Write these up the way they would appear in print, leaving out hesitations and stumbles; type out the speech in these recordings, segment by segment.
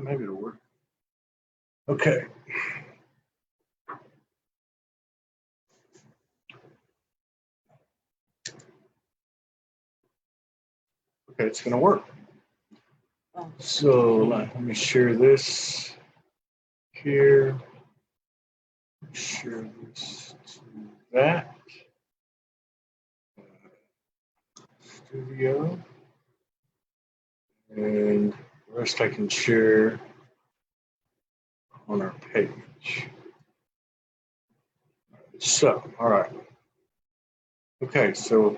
Maybe it'll work. Okay. Okay, it's going to work. So let me share this here. Share this to that. Studio. And the rest I can share on our page. So, all right. Okay, so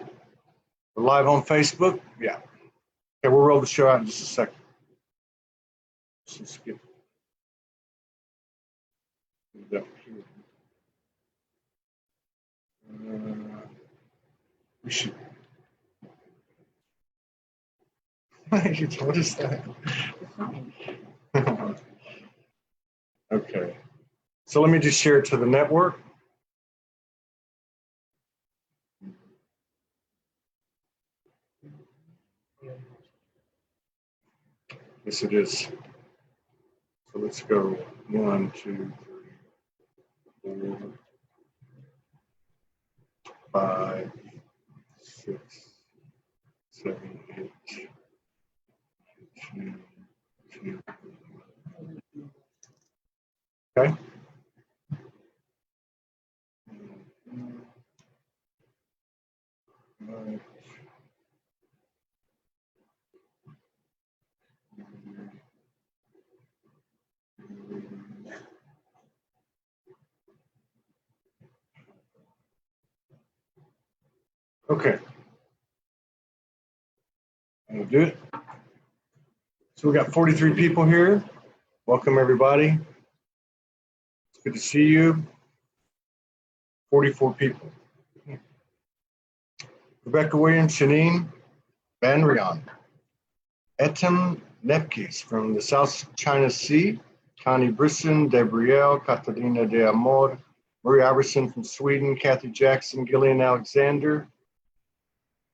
we're live on Facebook. Yeah. Okay, we'll roll the show out in just a second. Let's skip. We should. What is that? Okay. So let me just share it to the network. Yes, it is. So let's go 1, 2, 3, 4, 5, 6, 7, 8, 9, 10. Okay. Okay. I'll do it. So we got 43 people here. Welcome, everybody. It's good to see you. 44 people. Rebecca Williams, Shanine Van Rion, Etem Nepkis from the South China Sea, Connie Brisson, Gabrielle, Catalina de Amor, Marie Iverson from Sweden, Kathy Jackson, Gillian Alexander,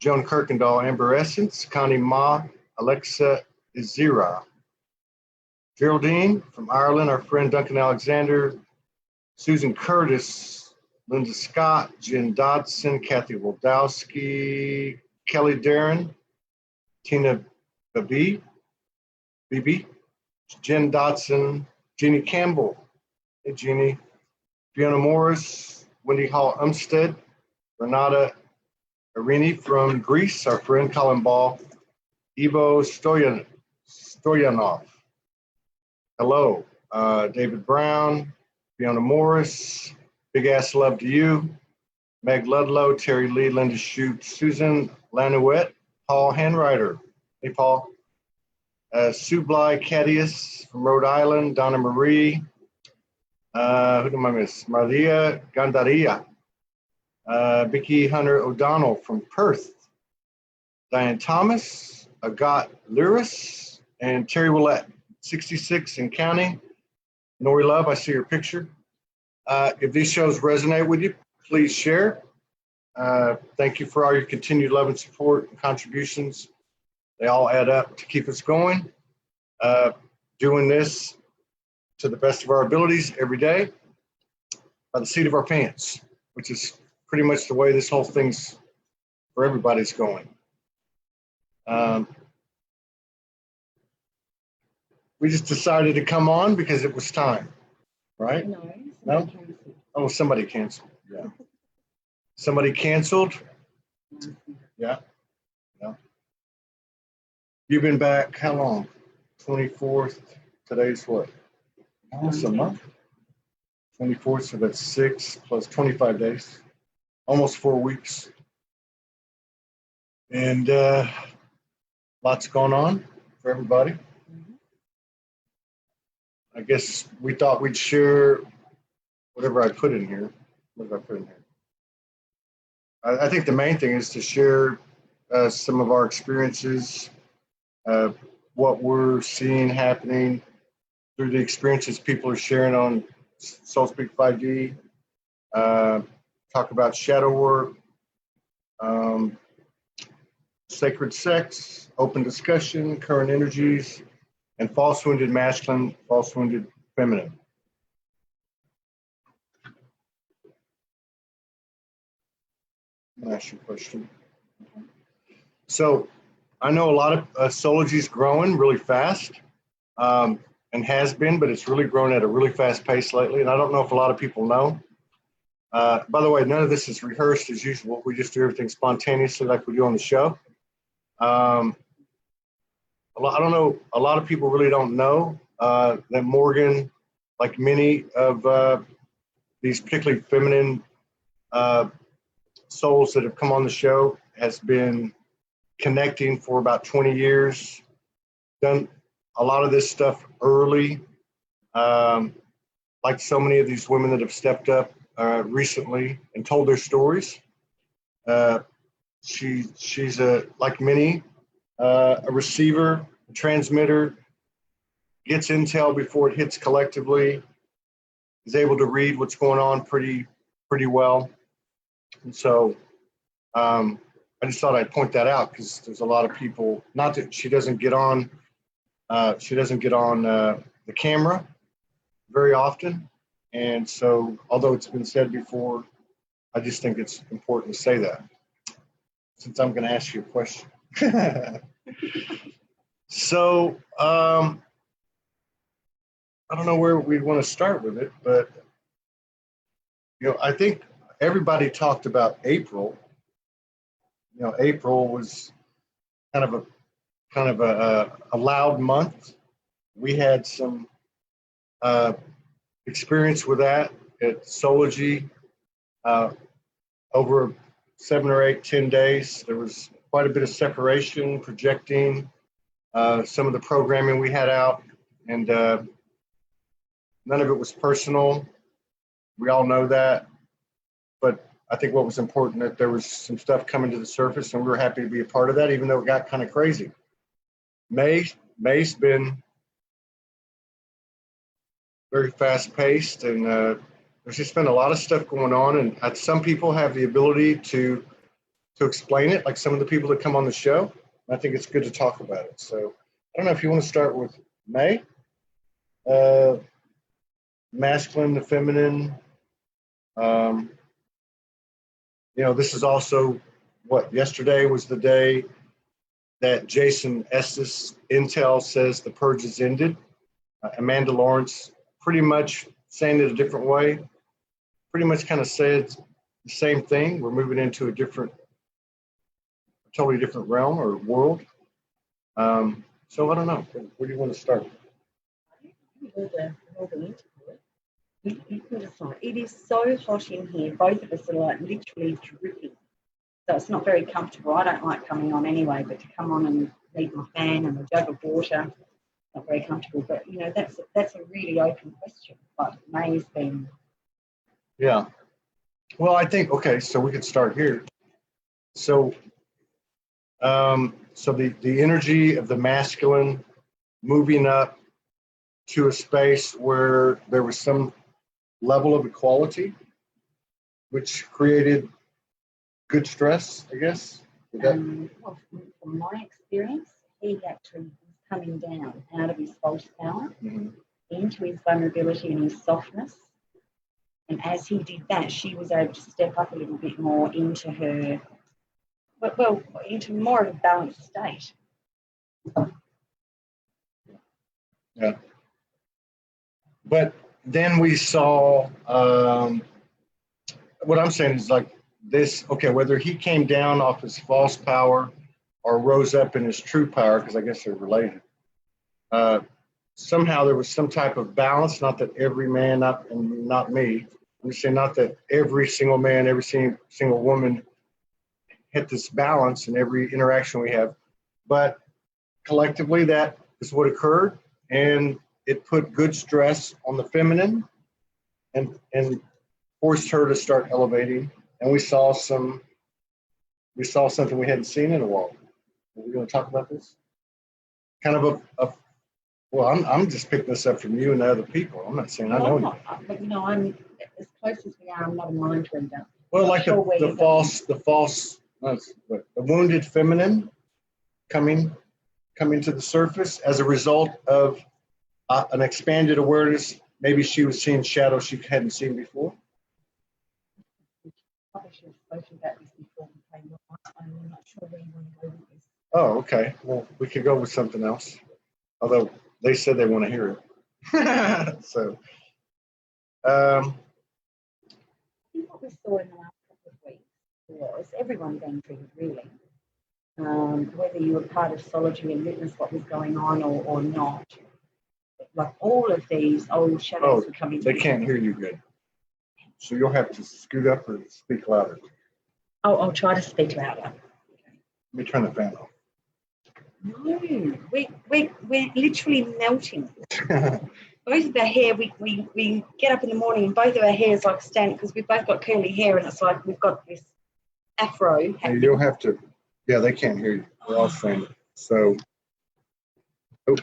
Joan Kirkendall, Amber Essence, Connie Ma, Alexa Izira, Geraldine from Ireland, our friend Duncan Alexander, Susan Curtis, Linda Scott, Jen Dodson, Kathy Waldowski, Kelly Darren, Tina Bibi, Jen Dodson, Jeannie Campbell, hey Jeannie, Fiona Morris, Wendy Hall Umstead, Renata Arini from Greece, our friend Colin Ball, Ivo Stoyanov, hello, David Brown, Fiona Morris, big ass love to you, Meg Ludlow, Terry Lee, Linda Shute, Susan Lanouette, Paul Handwriter, hey Paul, Sue Bly Cadius from Rhode Island, Donna Marie, who do I miss? Maria Gandaria, Vicki Hunter O'Donnell from Perth, Diane Thomas, Agat Lyris, and Terry Willette, 66 and counting. Nori Love, I see your picture. If these shows resonate with you, please share. Thank you for all your continued love and support and contributions. They all add up to keep us going. Doing this to the best of our abilities every day by the seat of our pants, which is pretty much the way this whole thing's for everybody's going. We just decided to come on because it was time, right? No? Oh, somebody canceled. Yeah. Somebody canceled? Yeah. Yeah. You've been back how long? 24th. Today's what? Almost a month. 24th, so that's 6 plus 25 days. Almost 4 weeks. And lots going on for everybody. I guess we thought we'd share whatever I put in here. What did I put in here? I think the main thing is to share some of our experiences, what we're seeing happening through the experiences people are sharing on SoulSpeak 5D, talk about shadow work, sacred sex, open discussion, current energies, and false wounded masculine, false wounded feminine. I'm gonna ask you a question. So I know a lot of Soulogy is growing really fast, and has been, but it's really grown at a really fast pace lately. And I don't know if a lot of people know. By the way, none of this is rehearsed as usual. We just do everything spontaneously like we do on the show. I don't know, a lot of people really don't know that Morgan, like many of these particularly feminine souls that have come on the show, has been connecting for about 20 years, done a lot of this stuff early, like so many of these women that have stepped up recently and told their stories. She's like many, a receiver, a transmitter, gets intel before it hits collectively, is able to read what's going on pretty well. And so I just thought I'd point that out because there's a lot of people, not that she doesn't get on the camera very often. And so, although it's been said before, I just think it's important to say that, since I'm going to ask you a question. So, I don't know where we want to start with it, but, I think everybody talked about April. April was kind of a loud month. We had some experience with that at Soulogy over 7 or 8, 10 days. There was quite a bit of separation, projecting some of the programming we had out, and none of it was personal. We all know that, but I think what was important that there was some stuff coming to the surface, and we were happy to be a part of that, even though it got kind of crazy. May's been very fast-paced, and there's just been a lot of stuff going on, and some people have the ability to explain it, like some of the people that come on the show. I think it's good to talk about it. So I don't know if you want to start with May, masculine to feminine. This is also yesterday was the day that Jason Estes Intel says the purge has ended. Amanda Lawrence pretty much saying it a different way, pretty much kind of said the same thing. We're moving into a totally different realm or world. So I don't know. Where do you want to start? It is so hot in here. Both of us are like literally dripping. So it's not very comfortable. I don't like coming on anyway, but to come on and leave my fan and a jug of water, not very comfortable. But that's a really open question. But May's been. Yeah. Well, I think so we could start here. So, the energy of the masculine moving up to a space where there was some level of equality, which created good stress, I guess. From my experience, he actually was coming down out of his false power into his vulnerability and his softness. And as he did that, she was able to step up a little bit more into her, into more of a balanced state. Yeah. But then we saw, what I'm saying is like this, whether he came down off his false power or rose up in his true power, because I guess they're related. Somehow there was some type of balance, not that every man, not me, I'm just saying not that every single man, every single woman hit this balance in every interaction we have, but collectively that is what occurred, and it put good stress on the feminine and forced her to start elevating, and we saw something we hadn't seen in a while. Are we going to talk about this? Kind of I'm just picking this up from you and the other people. I'm not saying I know. But I'm as close as we are. I'm not a mind reader. Well, like the wounded feminine coming coming to the surface as a result of an expanded awareness. Maybe she was seeing shadows she hadn't seen before. Probably should have spoken about this before we came on. I'm not sure where you want to go with this. Oh, okay. Well, we could go with something else. Although they said they want to hear it. So, I think what we saw in the last couple of weeks was everyone going through it, really. Whether you were part of Soulogy and witnessed what was going on or not. Like all of these old shadows were coming they can't hear you good. So you'll have to scoot up or speak louder. Oh, I'll try to speak louder. Let me turn the fan off. No, we're literally melting. Both of our hair, we get up in the morning and both of our hair is like standing because we've both got curly hair and it's like we've got this afro. And you'll have to, yeah, they can't hear you. We're all saying it. So, oh,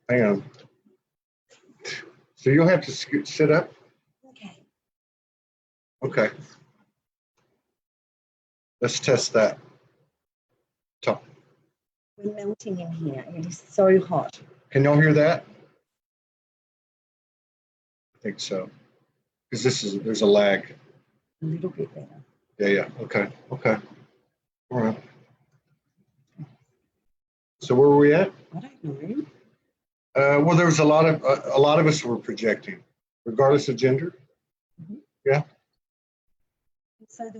hang on. So you'll have to sit up. Okay. Okay. Let's test that. Top. We're melting in here. It is so hot. Can y'all hear that? I think so. Because there's a lag. A little bit better. Yeah. Okay. All right. So where were we at? I don't know. Well, there was a lot of us were projecting, regardless of gender. Mm-hmm. Yeah. So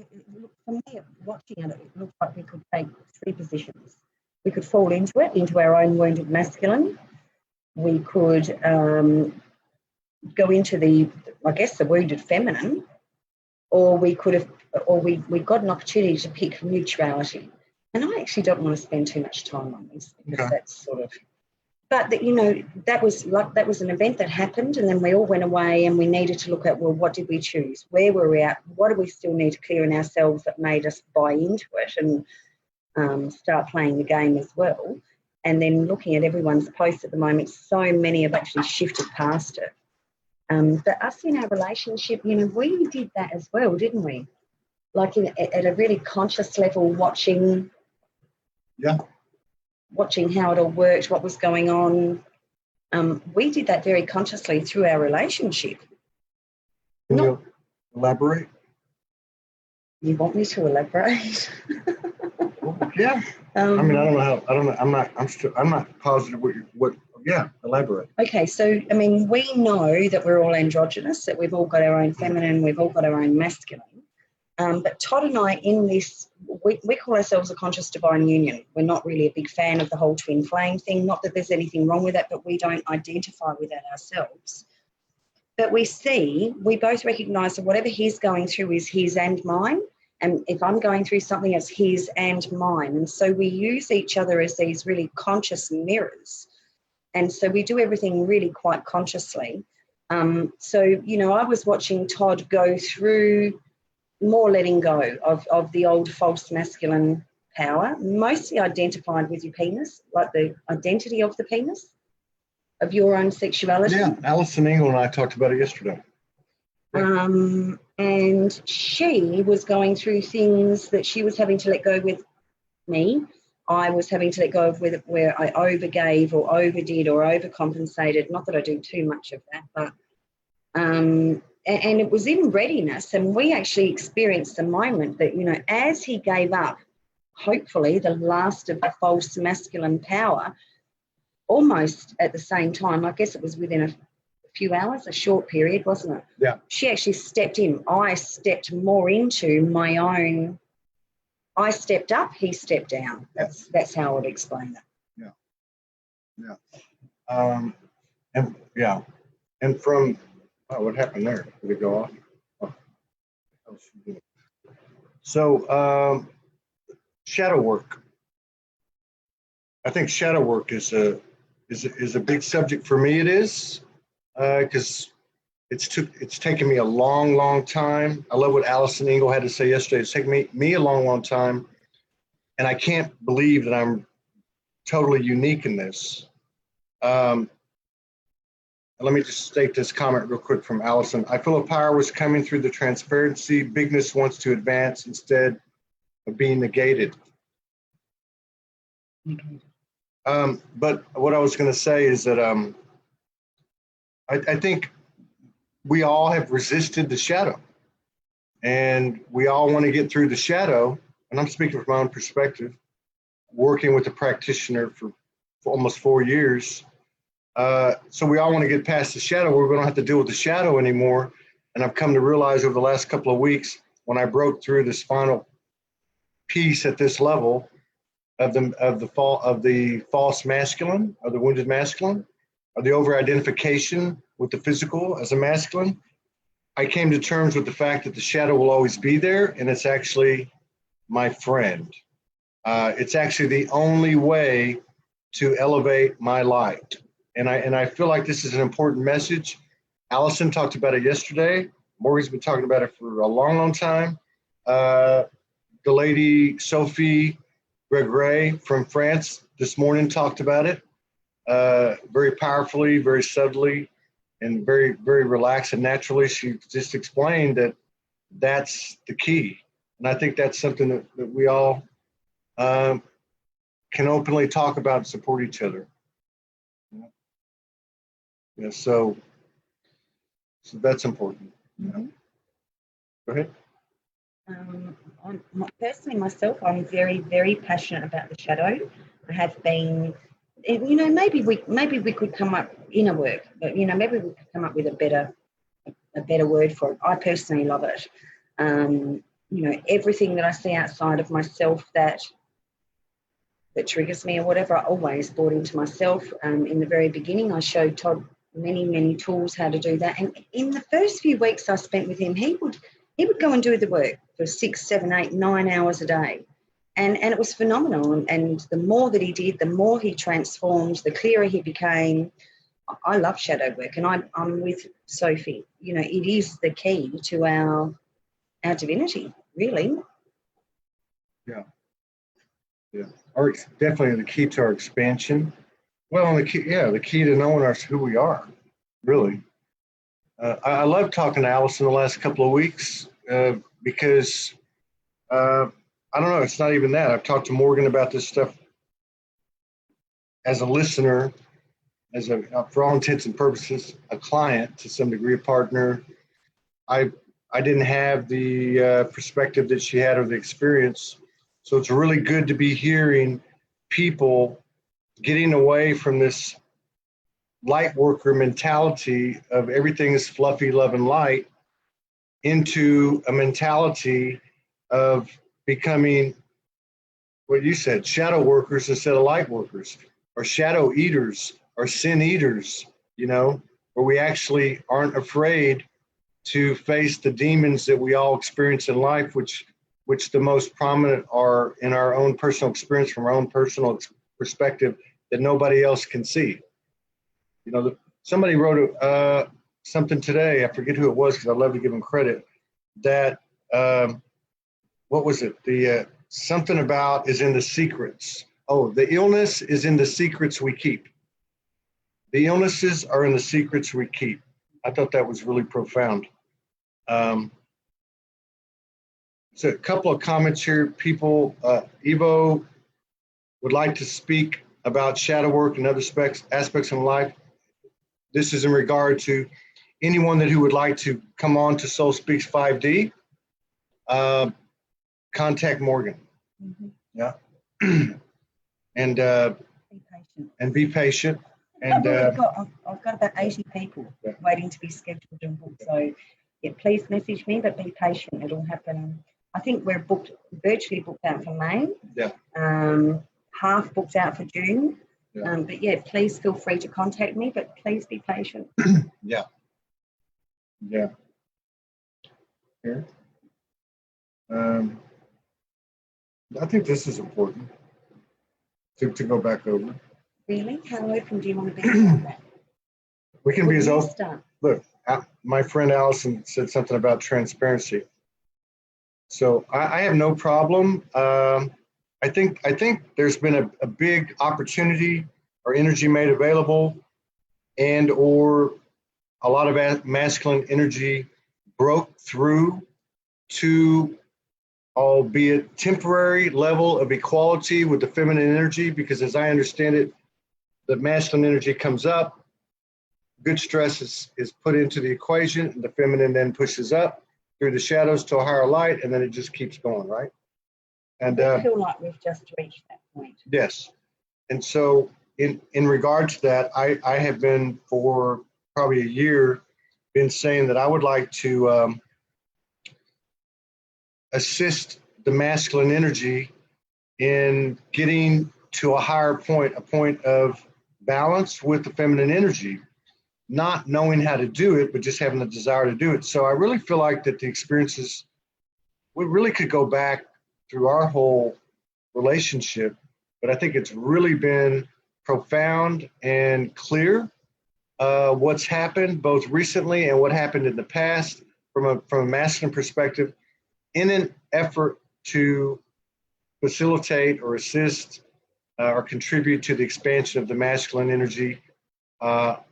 for me, watching it looked like we could take three positions. We could fall into it, into our own wounded masculine. We could go into the wounded feminine, or we got an opportunity to pick neutrality. And I actually don't want to spend too much time on this because that's sort of. But that was an event that happened, and then we all went away, and we needed to look at, well, what did we choose? Where were we at? What do we still need to clear in ourselves that made us buy into it and start playing the game as well? And then looking at everyone's posts at the moment, so many have actually shifted past it. But us in our relationship, we did that as well, didn't we? Like at a really conscious level, watching. Yeah. Watching how it all worked, what was going on. We did that very consciously through our relationship. Can you elaborate? You want me to elaborate? Yeah. I mean, I don't know how. I don't know. I'm not positive what. Yeah, elaborate. Okay, so I mean, we know that we're all androgynous, that we've all got our own feminine, we've all got our own masculine. But Todd and I, in this, we call ourselves a conscious divine union. We're not really a big fan of the whole twin flame thing. Not that there's anything wrong with that, but we don't identify with that ourselves. But we both recognise that whatever he's going through is his and mine. And if I'm going through something, it's his and mine. And so we use each other as these really conscious mirrors. And so we do everything really quite consciously. So, I was watching Todd go through more letting go of the old false masculine power, mostly identified with your penis, like the identity of the penis, of your own sexuality. Yeah, Alison Engel and I talked about it yesterday. And she was going through things that she was having to let go with me. I was having to let go of where I overgave or overdid or overcompensated. Not that I do too much of that, but and it was in readiness, and we actually experienced a moment that, as he gave up, hopefully, the last of the false masculine power, almost at the same time, I guess it was within a few hours, a short period, wasn't it? Yeah. She actually stepped in. I stepped more into my own. I stepped up, he stepped down. That's how I would explain that. Yeah. And from. Oh, what happened there? Did it go off? Oh. So, shadow work. I think shadow work is a big subject for me. It is because it's taken me a long time. I love what Alison Engel had to say yesterday. It's taken me a long time, and I can't believe that I'm totally unique in this. Let me just state this comment real quick from Allison. I feel a power was coming through the transparency. Bigness wants to advance instead of being negated. But what I was going to say is that I think we all have resisted the shadow, and we all want to get through the shadow. And I'm speaking from my own perspective, working with a practitioner for almost 4 years. So we all want to get past the shadow where we don't have to deal with the shadow anymore. And I've come to realize over the last couple of weeks, when I broke through this final piece at this level of the false masculine, or the wounded masculine, or the over-identification with the physical as a masculine, I came to terms with the fact that the shadow will always be there, and it's actually my friend. It's actually the only way to elevate my light. And I feel like this is an important message. Allison talked about it yesterday. Morgan's been talking about it for a long, long time. The lady, Sophie Gregray from France, this morning talked about it very powerfully, very subtly, and very, very relaxed and naturally. She just explained that that's the key. And I think that's something that we all can openly talk about and support each other. Yeah, so that's important. Mm-hmm. Go ahead. Personally, myself, I'm very, very passionate about the shadow. I have been, you know, maybe we could come up inner work, but you know, maybe we could come up with a better word for it. I personally love it. You know, everything that I see outside of myself that triggers me or whatever, I always brought into myself. In the very beginning, I showed Todd many tools how to do that. And in the first few weeks I spent with him, he would go and do the work for 6, 7, 8, 9 hours a day. And it was phenomenal. And the more that he did, the more he transformed, the clearer he became. I love shadow work, and I'm with Sophie. You know, it is the key to our divinity, really. Yeah. Definitely the key to our expansion. Well, the key to knowing who we are, really. I love talking to Allison the last couple of weeks because I don't know, it's not even that. I've talked to Morgan about this stuff as a listener, for all intents and purposes, a client to some degree, a partner. I didn't have the perspective that she had or the experience. So it's really good to be hearing people getting away from this light worker mentality of everything is fluffy, love, and light into a mentality of becoming what you said, shadow workers instead of light workers, or shadow eaters, or sin eaters, you know, where we actually aren't afraid to face the demons that we all experience in life, which the most prominent are in our own personal experience, from our own personal perspective, that nobody else can see. You know, somebody wrote something today, I forget who it was because I love to give them credit, that, what was it? The something about is in the secrets. Oh, the illness is in the secrets we keep. The illnesses are in the secrets we keep. I thought that was really profound. So a couple of comments here. People, Evo would like to speak about shadow work and other aspects of life. This is in regard to anyone who would like to come on to Soul Speaks 5D. Contact Morgan. Mm-hmm. Yeah. And be patient. Be patient. And I've got about 80 people waiting to be scheduled and booked. So yeah, please message me, but be patient. It'll happen. I think we're virtually booked out for May. Yeah. Half booked out for June. Yeah. But yeah, please feel free to contact me, but please be patient. Yeah. Yeah. Here. I think this is important to go back over. Really? How open do you want to be about that? We can be as open. Look, my friend Allison said something about transparency. So I have no problem. I think there's been a big opportunity or energy made available, and or a lot of masculine energy broke through to albeit temporary, level of equality with the feminine energy, because as I understand it, the masculine energy comes up, good stress is put into the equation, and the feminine then pushes up through the shadows to a higher light, and then it just keeps going, right? And I feel like we've just reached that point. yes. And so in regard to that, I have been for probably a year been saying that I would like to assist the masculine energy in getting to a higher point, a point of balance with the feminine energy, not knowing how to do it, but just having the desire to do it. So I really feel like that the experiences, we really could go back through our whole relationship, but I think it's really been profound and clear what's happened both recently and what happened in the past from a masculine perspective in an effort to facilitate or assist or contribute to the expansion of the masculine energy.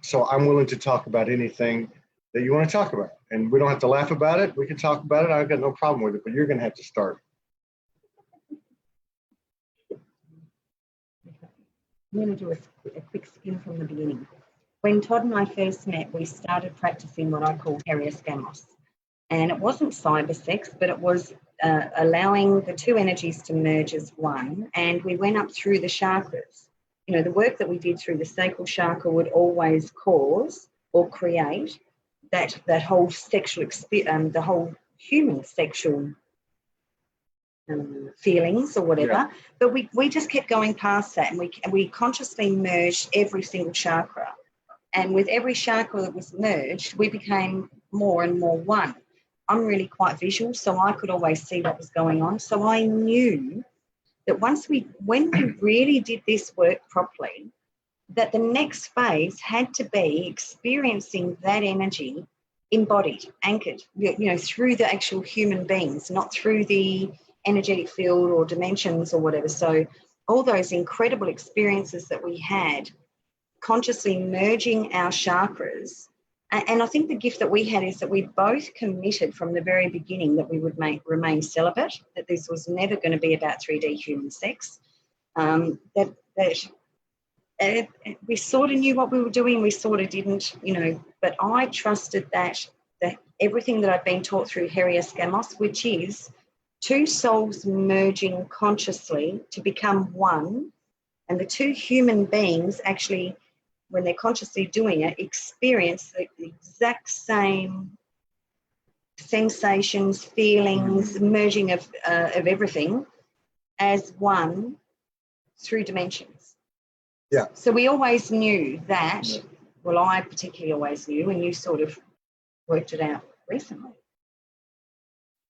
So I'm willing to talk about anything that you want to talk about. And we don't have to laugh about it. We can talk about it. I've got no problem with it, but you're going to have to start. I'm going to do a quick skim from the beginning. When Todd and I first met, we started practicing what I call Heriascamos. And it wasn't cyber sex, but it was allowing the two energies to merge as one. And we went up through the chakras. You know, the work that we did through the sacral chakra would always cause or create that whole sexual the whole human sexual feelings or whatever. Yeah. But we just kept going past that, and we consciously merged every single chakra. And with every chakra that was merged, we became more and more one. I'm really quite visual, so I could always see what was going on. So I knew that when we really did this work properly, that the next phase had to be experiencing that energy embodied, anchored, you know, through the actual human beings, not through the energetic field or dimensions or whatever. So all those incredible experiences that we had, consciously merging our chakras. And I think the gift that we had is that we both committed from the very beginning that we would remain celibate, that this was never going to be about 3D human sex, that we sort of knew what we were doing, we sort of didn't, you know, but I trusted that everything that I've been taught through Heriascamos, which is two souls merging consciously to become one, and the two human beings actually, when they're consciously doing it, experience the exact same sensations, feelings, merging of everything as one through dimensions. Yeah. So we always knew that, well, I particularly always knew, and you sort of worked it out recently,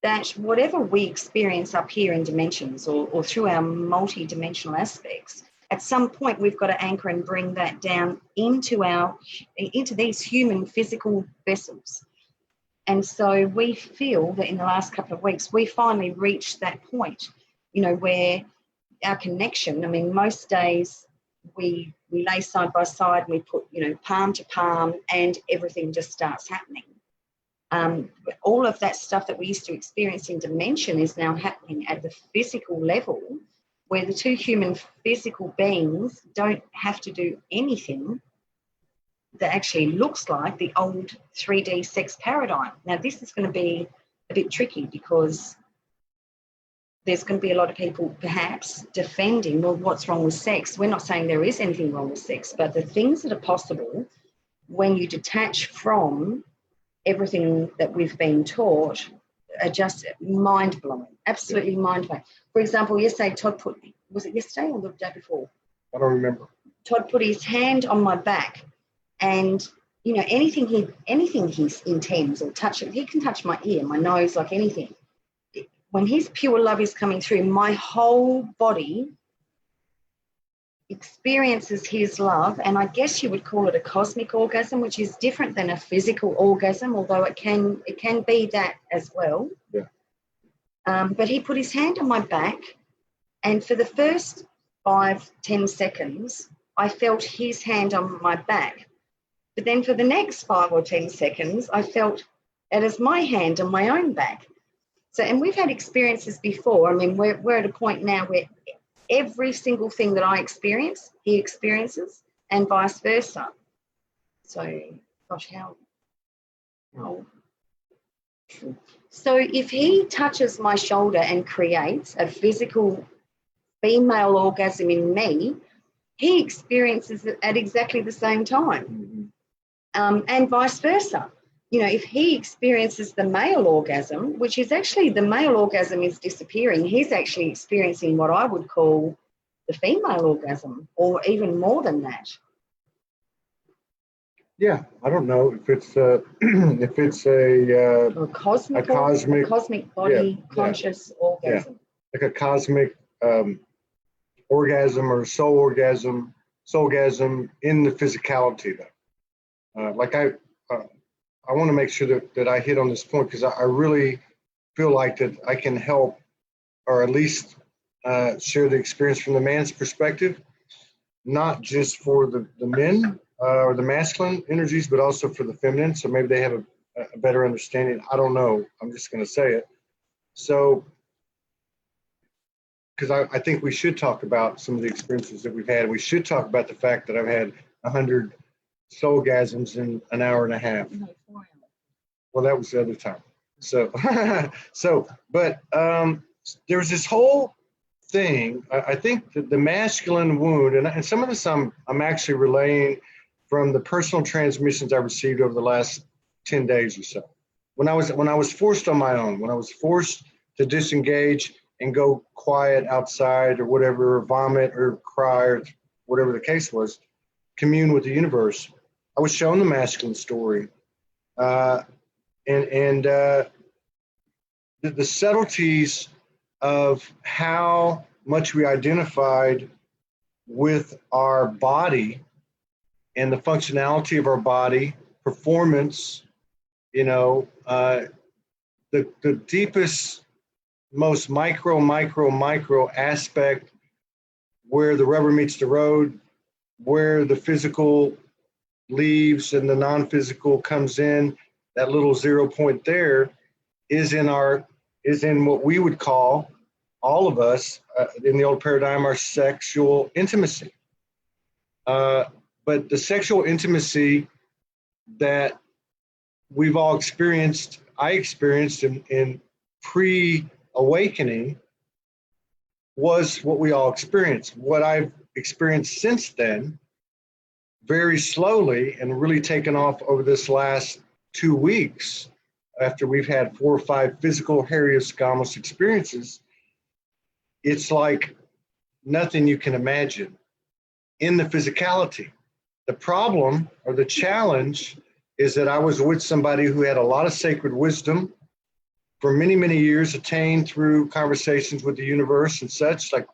that whatever we experience up here in dimensions or through our multi-dimensional aspects, at some point we've got to anchor and bring that down into these human physical vessels. And so we feel that in the last couple of weeks, we finally reached that point, you know, where our connection, I mean, most days we lay side by side, we put, you know, palm to palm, and everything just starts happening. But all of that stuff that we used to experience in dimension is now happening at the physical level, where the two human physical beings don't have to do anything that actually looks like the old 3D sex paradigm. Now, this is going to be a bit tricky because there's going to be a lot of people perhaps defending, well, what's wrong with sex? We're not saying there is anything wrong with sex, but the things that are possible when you detach from everything that we've been taught are just mind-blowing, absolutely mind-blowing. For example, yesterday Todd was it yesterday or the day before? I don't remember. Todd put his hand on my back, and, you know, anything he intends or touch it, he can touch my ear, my nose, like anything. When his pure love is coming through, my whole body experiences his love, and I guess you would call it a cosmic orgasm, which is different than a physical orgasm, although it can be that as well. Yeah. But he put his hand on my back, and for the first 5-10 seconds, I felt his hand on my back. But then for the next 5 or 10 seconds, I felt it as my hand on my own back. So, and we've had experiences before. I mean, we're at a point now where every single thing that I experience, he experiences, and vice versa. So, gosh, how? So if he touches my shoulder and creates a physical female orgasm in me, he experiences it at exactly the same time. And vice versa. You know, if he experiences the male orgasm, which is actually the male orgasm is disappearing, he's actually experiencing what I would call the female orgasm, or even more than that. Yeah, I don't know if it's a Or cosmic body conscious orgasm. Like a cosmic orgasm or soulgasm in the physicality though. I want to make sure that I hit on this point, because I really feel like that I can help, or at least share the experience from the man's perspective, not just for the men or the masculine energies, but also for the feminine. So maybe they have a better understanding. I don't know. I'm just going to say it. So, because I think we should talk about some of the experiences that we've had. We should talk about the fact that I've had 100 soulgasms in an hour and a half. No, 4 hours. Well, that was the other time. So, but there was this whole thing. I think that the masculine wound, and some of this I'm actually relaying from the personal transmissions I received over the last 10 days or so. When I was forced on my own, when I was forced to disengage and go quiet outside or whatever, or vomit or cry or whatever the case was, commune with the universe, I was shown the masculine story. And the subtleties of how much we identified with our body and the functionality of our body, performance, you know, the deepest, most micro aspect, where the rubber meets the road, where the physical leaves and the non-physical comes in, that little 0 point there is in what we would call, all of us in the old paradigm, our sexual intimacy. But the sexual intimacy that we've all experienced, I experienced in pre-awakening, was what we all experienced. What I've experienced since then, very slowly and really taken off over this last 2 weeks, after we've had 4 or 5 physical herioscamos experiences, it's like nothing you can imagine in the physicality. The problem or the challenge is that I was with somebody who had a lot of sacred wisdom for many, many years, attained through conversations with the universe and such, like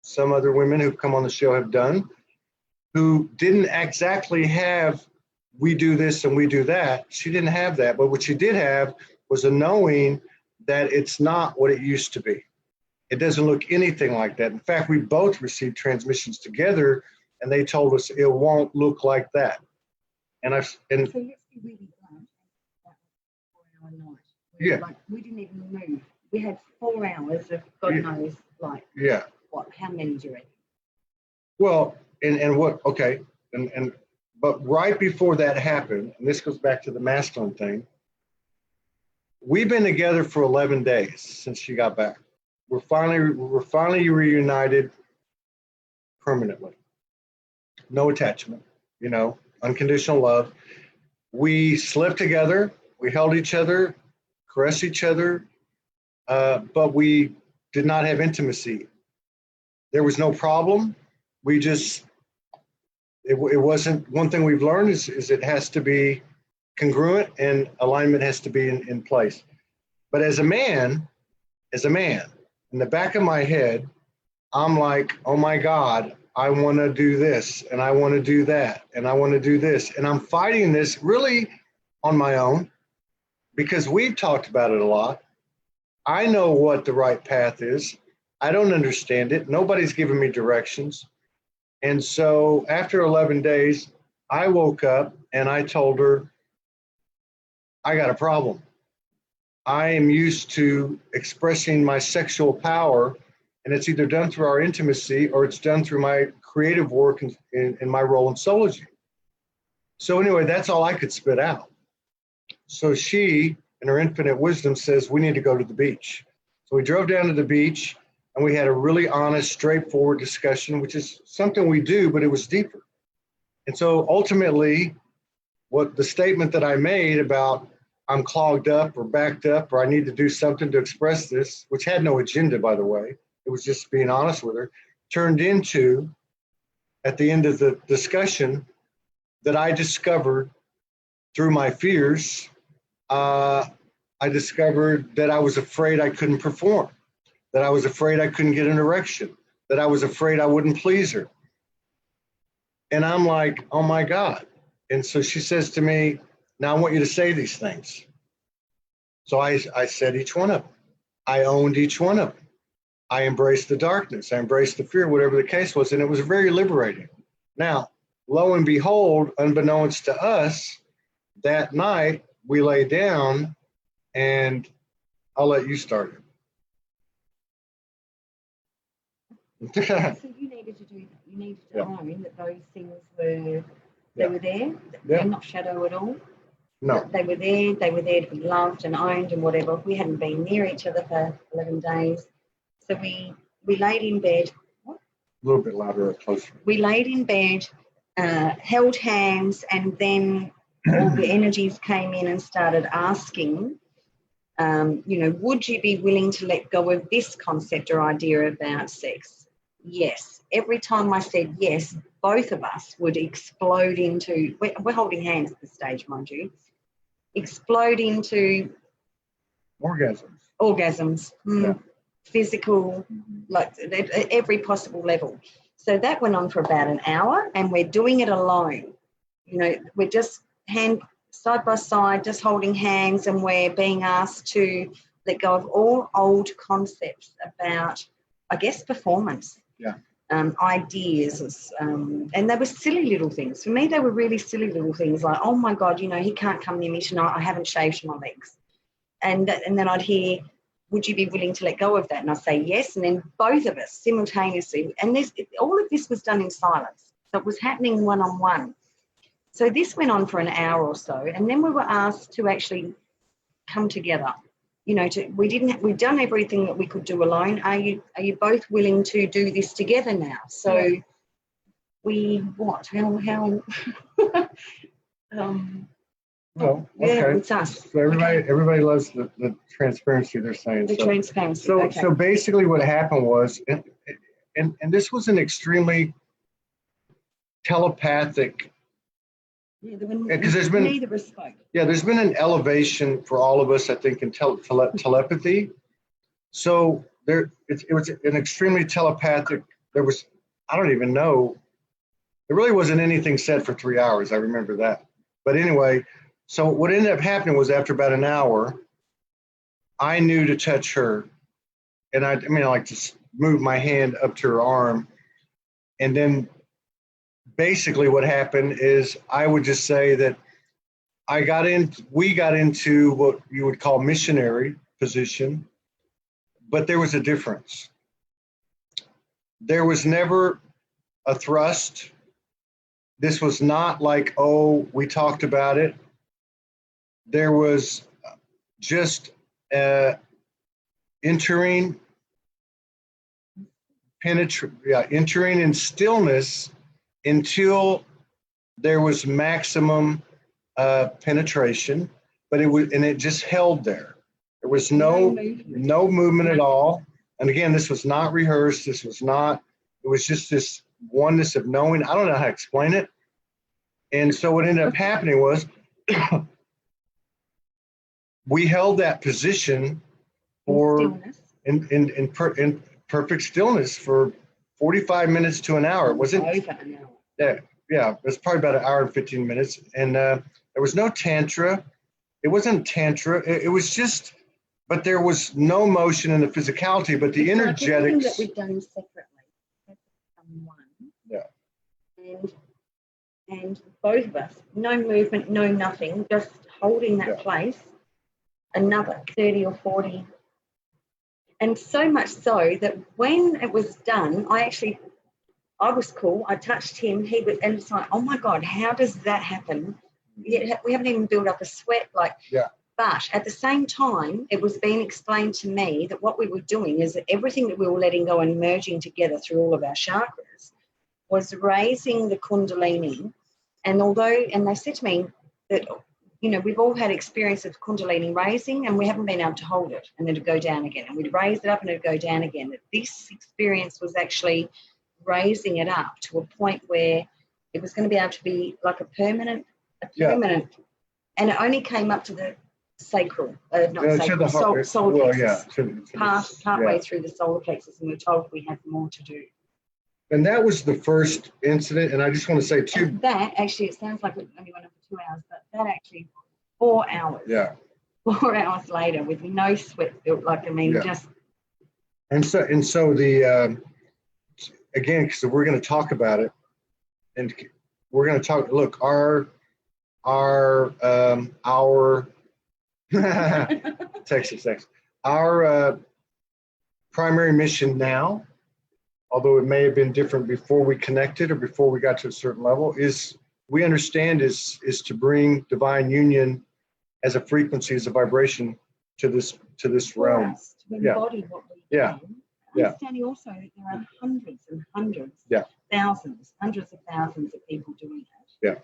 some other women who've come on the show have done, who didn't exactly have, we do this and we do that. She didn't have that, but what she did have was a knowing that it's not what it used to be. It doesn't look anything like that. In fact, we both received transmissions together, and they told us it won't look like that. So let's be really blunt. That was a 4-hour night. Yeah. Like, we didn't even move. We had 4 hours of God knows, like, what? How many do you reckon? Well, but right before that happened, and this goes back to the masculine thing, we've been together for 11 days since she got back. We're finally reunited permanently. No attachment, you know, unconditional love. We slept together, we held each other, caressed each other, but we did not have intimacy. There was no problem. We just, it wasn't, one thing we've learned is it has to be congruent and alignment has to be in place. But as a man, in the back of my head, I'm like, oh my God, I want to do this and I want to do that and I want to do this. And I'm fighting this really on my own because we've talked about it a lot. I know what the right path is. I don't understand it. Nobody's given me directions. And so after 11 days, I woke up and I told her, I got a problem. I am used to expressing my sexual power, and it's either done through our intimacy or it's done through my creative work in my role in Soulogy. So anyway, that's all I could spit out. So she, in her infinite wisdom, says, we need to go to the beach. So we drove down to the beach and we had a really honest, straightforward discussion, which is something we do, but it was deeper. And so ultimately, what the statement that I made about I'm clogged up or backed up or I need to do something to express this, which had no agenda, by the way, it was just being honest with her, turned into, at the end of the discussion, that I discovered through my fears, I discovered that I was afraid I couldn't perform, that I was afraid I couldn't get an erection, that I was afraid I wouldn't please her. And I'm like, oh my God. And so she says to me, now I want you to say these things. So I said each one of them. I owned each one of them. I embraced the darkness. I embraced the fear, whatever the case was. And it was very liberating. Now, lo and behold, unbeknownst to us, that night we lay down, and I'll let you start it. So you needed to do that. You needed to own that those things were, they were there. They're not shadow at all. No. They were there. They were there to be loved and owned and whatever. We hadn't been near each other for 11 days. So we laid in bed. What? A little bit louder or closer. We laid in bed, held hands, and then all the energies came in and started asking, would you be willing to let go of this concept or idea about sex? Yes. Every time I said yes, both of us would explode into, we're holding hands at this stage, mind you, explode into orgasms, physical, like at every possible level. So that went on for about an hour, and we're doing it alone. We're just side by side, just holding hands, and we're being asked to let go of all old concepts about, I guess, performance. Yeah. Ideas, and they were silly little things. For me, they were really silly little things like, oh my God, he can't come near me tonight. I haven't shaved my legs. And then I'd hear, would you be willing to let go of that? And I'd say yes. And then both of us simultaneously, and all of this was done in silence. So it was happening one-on-one. So this went on for an hour or so. And then we were asked to actually come together. We'd done everything that we could do alone. Are you both willing to do this together now? So it's us. So everybody loves the transparency they're saying. Transparency. So basically what happened was, and this was an extremely telepathic. Yeah, because there's been neither spoke. Yeah, there's been an elevation for all of us, I think, in telepathy. So it was an extremely telepathic. There was, I don't even know. There really wasn't anything said for 3 hours. I remember that. But anyway, so what ended up happening was after about an hour, I knew to touch her, and I like just move my hand up to her arm, and then basically what happened is I would just say that we got into what you would call missionary position, but there was a difference. There was never a thrust. This was not like, oh, we talked about it. There was just entering in stillness until there was maximum penetration, but it just held there. There was no movement at all. And again, this was not rehearsed. It was just this oneness of knowing. I don't know how to explain it. And so what ended up happening was we held that position for in perfect stillness for 45 minutes to an hour. It wasn't over an hour. Yeah, it was probably about an hour and 15 minutes. And there was no tantra. It wasn't tantra. It was just, but there was no motion in the physicality, but the energetics. That we've done separately. One. Yeah. And both of us, no movement, no nothing, just holding that place. another 30 or 40. And so much so that when it was done, I was cool. I touched him. He was, and it's like, oh my God, how does that happen? Yet we haven't even built up a sweat. Yeah. But at the same time, it was being explained to me that what we were doing is that everything that we were letting go and merging together through all of our chakras was raising the Kundalini. And they said to me that, you know, we've all had experience of Kundalini raising and we haven't been able to hold it and then it'd go down again. And we'd raise it up and it'd go down again. That this experience was actually raising it up to a point where it was going to be able to be like a permanent, and it only came up to the sacral, solar plexus, partway through the solar plexus, and we were told we had more to do. And that was the first incident, and I just want to say too. And that actually, it sounds like it only went on for 2 hours, but that actually 4 hours. Yeah. 4 hours later, with no sweat, just. And so the again, because we're going to talk about it, and we're going to talk. Look, our Texas, our primary mission now, although it may have been different before we connected or before we got to a certain level, is we understand is to bring divine union as a frequency, as a vibration to this realm. To embody what we can. Yeah. Understanding also that there are hundreds and hundreds, hundreds of thousands of people doing that. Yeah.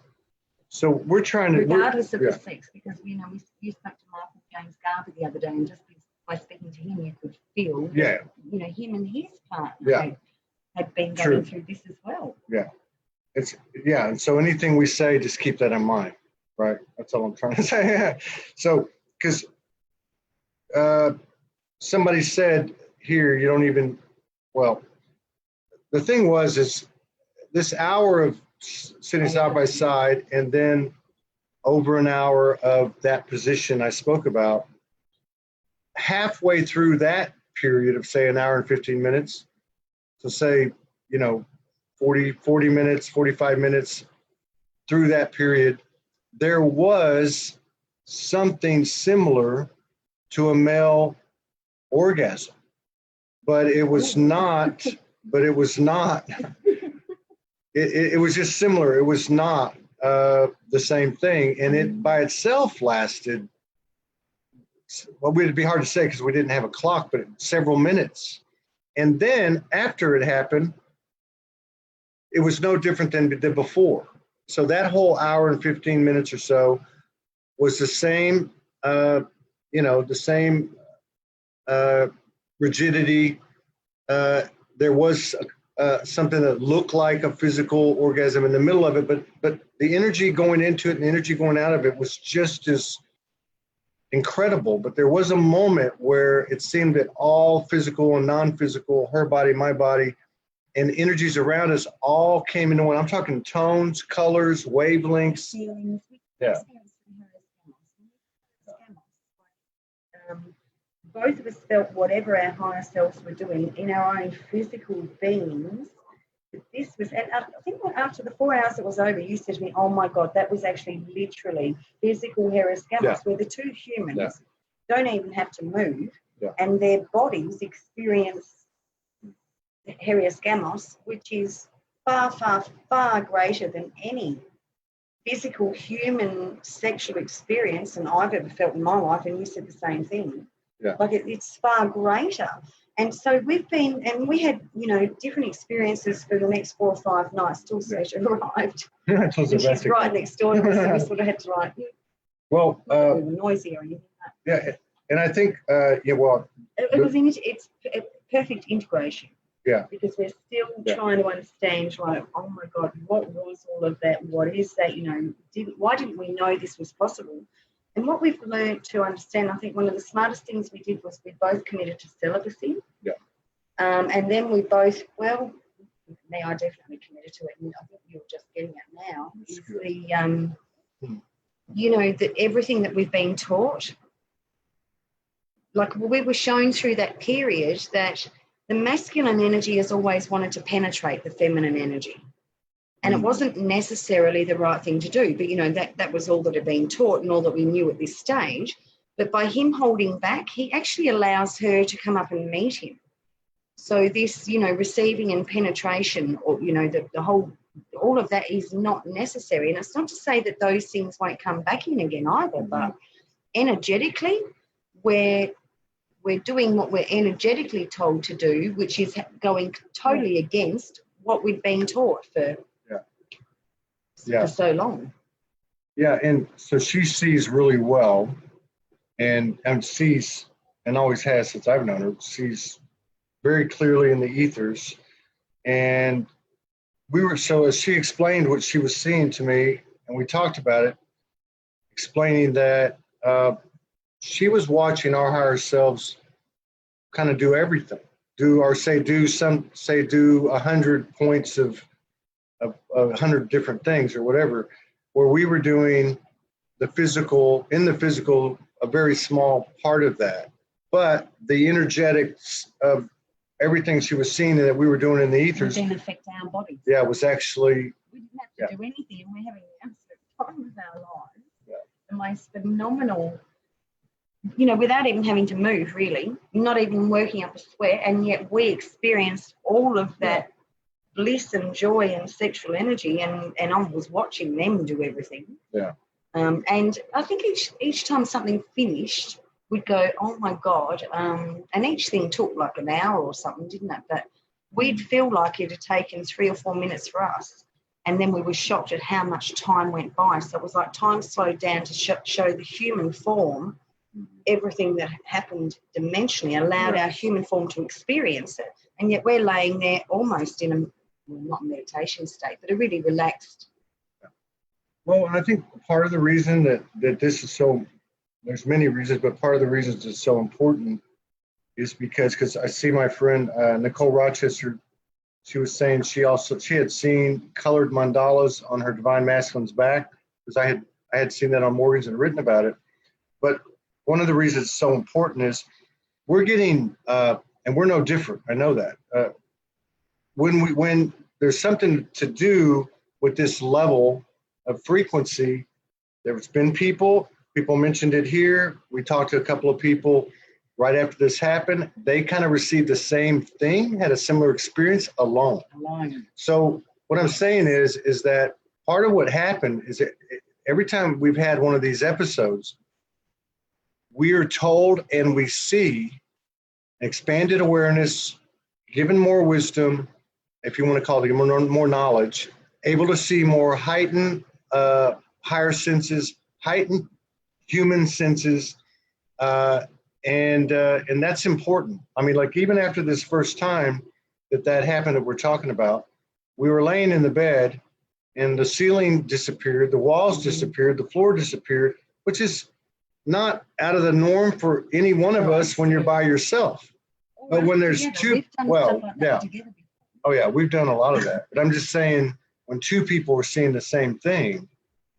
So we're trying to, regardless of the sex, because you spoke to Michael James Garber the other day, and just by speaking to him, you could feel that, him and his partner had been going through this as well. Yeah. And so anything we say, just keep that in mind, right? That's all I'm trying to say. So, because somebody said here, you don't even, well, the thing is this hour of sitting side by side and then over an hour of that position I spoke about, halfway through that period of say an hour and 15 minutes, so say, 40 minutes, 45 minutes through that period, there was something similar to a male orgasm, but it was not, it was just similar. It was not the same thing. And it by itself lasted, well, it'd be hard to say because we didn't have a clock, but several minutes. And then after it happened, it was no different than before. So that whole hour and 15 minutes or so was the same, the same rigidity. There was something that looked like a physical orgasm in the middle of it, but the energy going into it and the energy going out of it was just as incredible. But there was a moment where it seemed that all physical and non-physical, her body, my body, and energies around us all came into one. I'm talking tones, colors, wavelengths. Yeah. Both of us felt whatever our higher selves were doing in our own physical beings. This was, and I think after the 4 hours it was over, you said to me, oh my God, that was actually literally physical hieroskamos, where the two humans don't even have to move and their bodies experience hieroskamos, which is far, far, far greater than any physical human sexual experience and I've ever felt in my life, and you said the same thing. Yeah. Like it's far greater. And so we've been, and we had, different experiences for the next 4 or 5 nights till Sasha arrived. And she's right next door to us, so we sort of had to well, we were noisy or anything. Yeah, and I think, it was it's a perfect integration. Yeah. Because we're still trying to understand, like, oh my God, what was all of that? What is that? Why didn't we know this was possible? And what we've learned to understand, I think one of the smartest things we did was we both committed to celibacy. Yeah. And then we both, well, me, I definitely committed to it, and I think you're just getting it now, is that everything that we've been taught, like we were shown through that period that the masculine energy has always wanted to penetrate the feminine energy. And it wasn't necessarily the right thing to do, but, that was all that had been taught and all that we knew at this stage. But by him holding back, he actually allows her to come up and meet him. So this, you know, receiving and penetration, or, you know, the whole, all of that is not necessary. And it's not to say that those things won't come back in again either, but energetically, we're doing what we're energetically told to do, which is going totally against what we've been taught for so long. Yeah, and so she sees really well, and sees, and always has since I've known her, sees very clearly in the ethers. And so as she explained what she was seeing to me, and we talked about it, explaining that she was watching our higher selves kind of do everything, do 100 points of 100 different things or whatever, where we were doing the physical, a very small part of that. But the energetics of everything she was seeing that we were doing in the ethers didn't affect our bodies. Yeah, was actually. We didn't have to do anything, and we're having the absolute time of our lives. Yeah. The most phenomenal, you know, without even having to move, really, not even working up a sweat, and yet we experienced all of that bliss and joy and sexual energy, and I was watching them do everything. Yeah. And I think each time something finished, we'd go, oh my God. And each thing took like an hour or something, didn't it? But we'd feel like it had taken 3 or 4 minutes for us. And then we were shocked at how much time went by. So it was like time slowed down to show the human form, everything that happened dimensionally, allowed our human form to experience it. And yet we're laying there almost in a, well, not meditation state, but a really relaxed. Well, and I think part of the reason that this is so, there's many reasons, but part of the reasons it's so important is because I see my friend Nicole Rochester. She was saying she had seen colored mandalas on her divine masculine's back, because I had seen that on Morgan's and written about it. But one of the reasons it's so important is we're getting, and we're no different. I know that when there's something to do with this level of frequency, there's been people mentioned it here. We talked to a couple of people right after this happened. They kind of received the same thing, had a similar experience alone. So what I'm saying is that part of what happened is that every time we've had one of these episodes, we are told and we see expanded awareness, given more wisdom, if you want to call it more knowledge, able to see more heightened higher senses, heightened human senses, and that's important. I mean, like even after this first time that happened that we're talking about, we were laying in the bed and the ceiling disappeared, the walls disappeared, the floor disappeared, which is not out of the norm for any one of us when you're by yourself. But when there's two, well, yeah. Oh yeah, we've done a lot of that. But I'm just saying, when two people are seeing the same thing,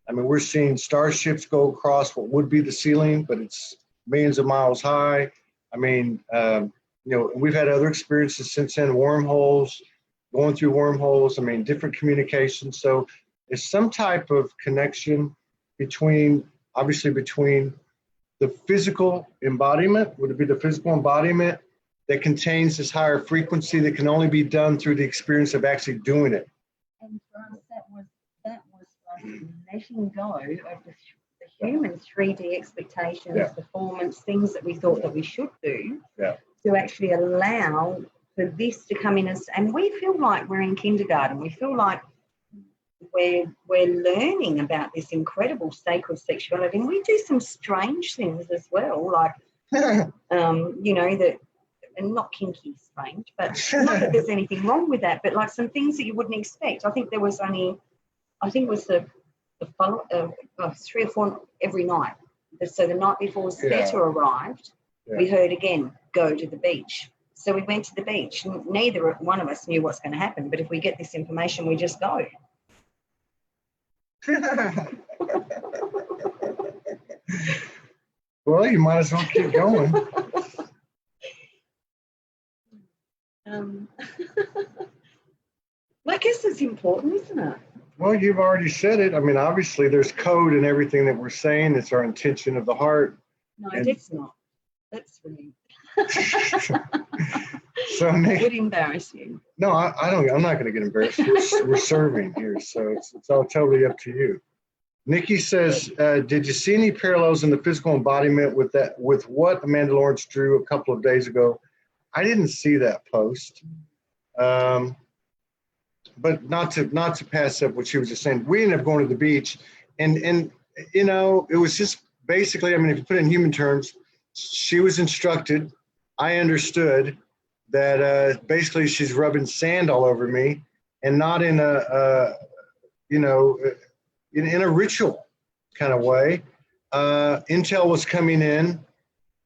I mean, we're seeing starships go across what would be the ceiling, but it's millions of miles high. I mean, you know, we've had other experiences since then, wormholes, going through wormholes, I mean, different communications. So it's some type of connection between the physical embodiment, would it be the physical embodiment that contains this higher frequency that can only be done through the experience of actually doing it. And for us, that was like letting go of the human 3D expectations, performance, things that we thought that we should do, to actually allow for this to come in and we feel like we're in kindergarten. We feel like we're learning about this incredible sacred sexuality, and we do some strange things as well, like you know, that, and not kinky strange, but not that there's anything wrong with that, but like some things that you wouldn't expect. I think it was the 3 or 4 every night. So the night before Sveta arrived, we heard again, go to the beach. So we went to the beach. Neither one of us knew what's going to happen, but if we get this information, we just go. Well, you might as well keep going. I guess it's important, isn't it? Well, you've already said it. I mean, obviously there's code in everything that we're saying. It's our intention of the heart. No, And- that's not. That's really. So Nick, Would embarrass you. no, I don't. I'm not going to get embarrassed. We're serving here, so it's all totally up to you. Nikki says, "Did you see any parallels in the physical embodiment with what Amanda Lawrence drew a couple of days ago?" I didn't see that post, but not to pass up what she was just saying. We ended up going to the beach, and it was just basically. I mean, if you put it in human terms, she was instructed. I understood that basically she's rubbing sand all over me, and not in a in a ritual kind of way. Intel was coming in.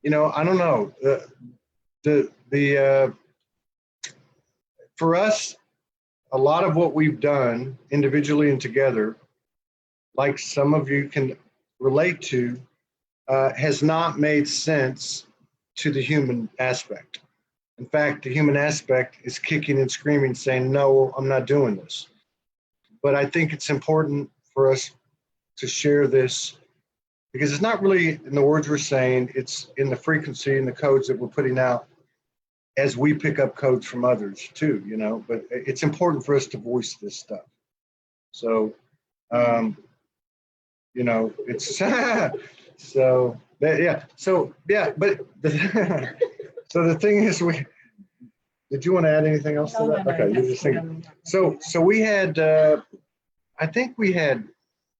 I don't know. For us, a lot of what we've done individually and together, like some of you can relate to, has not made sense to the human aspect. In fact, the human aspect is kicking and screaming, saying, no, I'm not doing this. But I think it's important for us to share this because it's not really in the words we're saying, it's in the frequency and the codes that we're putting out as we pick up codes from others too, but it's important for us to voice this stuff. So, it's, so, yeah. So, yeah, but, so the thing is, did you want to add anything else to that? No, Okay, you're just thinking. So we had, I think we had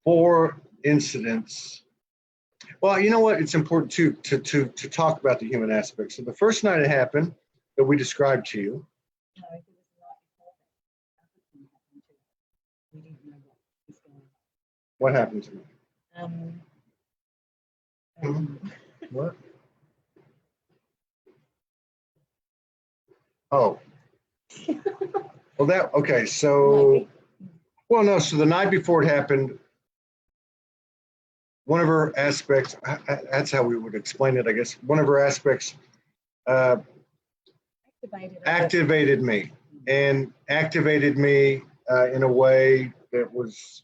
4 incidents. Well, you know what? It's important too to talk about the human aspect. So the first night it happened that we described to you. What happened to me? What? Oh. Well, okay. So, well, no. So the night before it happened, one of her aspects, that's how we would explain it, I guess. One of her aspects activated me in a way that was,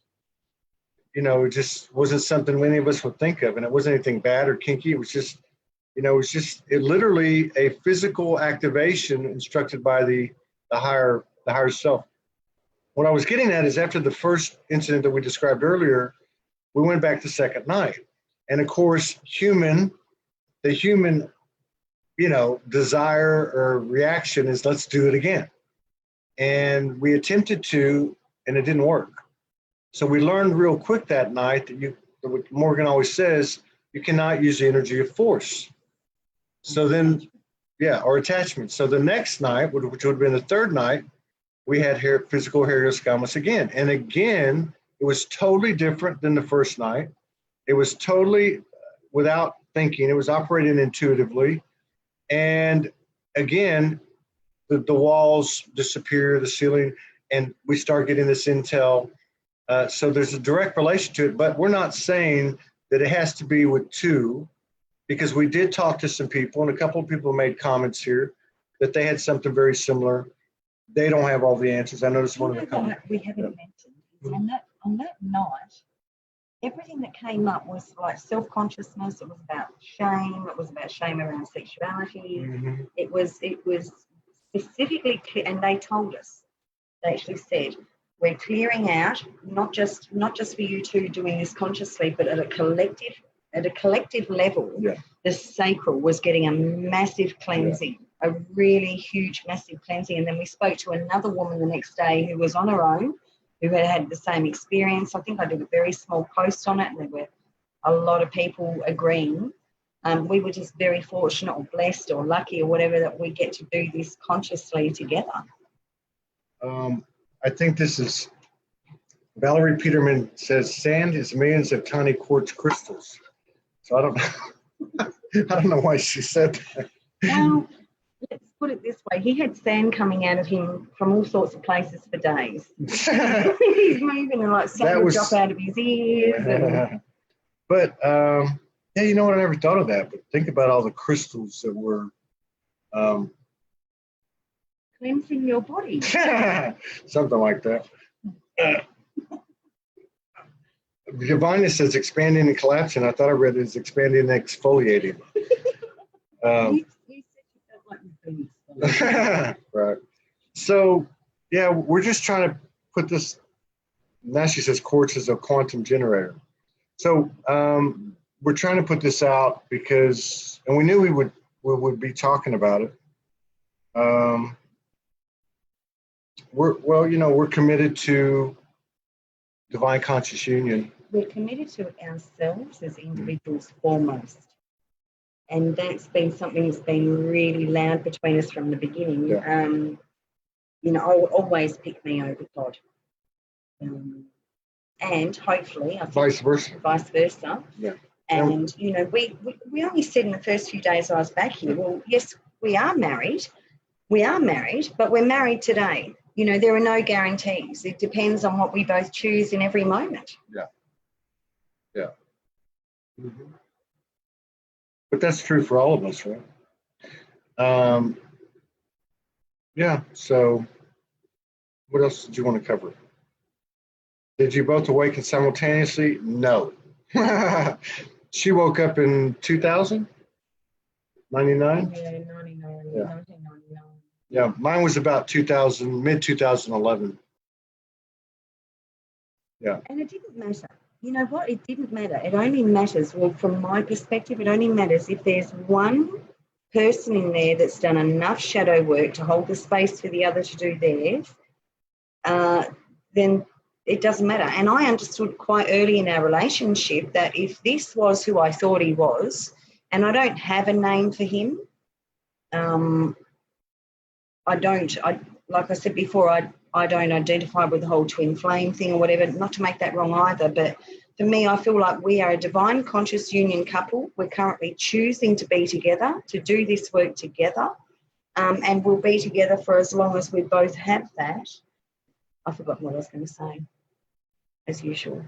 it just wasn't something any of us would think of. And it wasn't anything bad or kinky. It was just, it literally a physical activation instructed by the higher self. What I was getting at is after the first incident that we described earlier, we went back the second night. And of course, the human, desire or reaction is let's do it again. And we attempted to, and it didn't work. So we learned real quick that night that what Morgan always says, you cannot use the energy of force. So then, or attachment. So the next night, which would have been the third night, we had physical helioscomus again. And again, it was totally different than the first night. It was totally without thinking. It was operating intuitively. And again, the walls disappear, the ceiling, and we start getting this intel. So there's a direct relation to it, but we're not saying that it has to be with 2, because we did talk to some people, and a couple of people made comments here that they had something very similar. They don't have all the answers. I noticed one of the comments. We haven't mentioned on that night, everything that came up was like self-consciousness. It was about shame. It was about shame around sexuality. Mm-hmm. It was specifically clear, and they told us. They actually said, we're clearing out, not just for you two doing this consciously, but at a collective level, the sacral was getting a massive cleansing, a really huge, massive cleansing. And then we spoke to another woman the next day who was on her own, who had the same experience. I think I did a very small post on it, and there were a lot of people agreeing. We were just very fortunate or blessed or lucky or whatever that we get to do this consciously together. I think this is, Valerie Peterman says, sand is millions of tiny quartz crystals. So I don't know why she said that. Well, let's put it this way. He had sand coming out of him from all sorts of places for days. He's moving and like something would drop out of his ears. But, you know what? I never thought of that. But think about all the crystals that were cleansing your body. Something like that. Divineness says expanding and collapsing. I thought I read it as expanding and exfoliating. You said you felt like you've been exposed. Right. So, yeah, we're just trying to put this. Now she says quartz is a quantum generator. So we're trying to put this out because, and we knew we would be talking about it. We're committed to divine conscious union. We're committed to ourselves as individuals foremost. And that's been something that's been really loud between us from the beginning. Yeah. I will always pick me over God. And hopefully, I think Vice versa. Vice versa. Yeah. And, we only said in the first few days I was back here, well, yes, we are married. We are married, but we're married today. There are no guarantees. It depends on what we both choose in every moment. Yeah. Yeah. Mm-hmm. But that's true for all of us, right? Yeah. So what else did you want to cover? Did you both awaken simultaneously? No. She woke up in 2000? 99? Yeah, 1999. Yeah, mine was about 2000, mid-2011. Yeah. And it didn't matter. You know what? It didn't matter. It only matters, well, from my perspective, it only matters if there's one person in there that's done enough shadow work to hold the space for the other to do theirs, then it doesn't matter. And I understood quite early in our relationship that if this was who I thought he was, and I don't have a name for him, like I said before, I don't identify with the whole twin flame thing or whatever, not to make that wrong either, but for me, I feel like we are a divine conscious union couple. We're currently choosing to be together, to do this work together, and we'll be together for as long as we both have that. I forgot what I was going to say, as usual.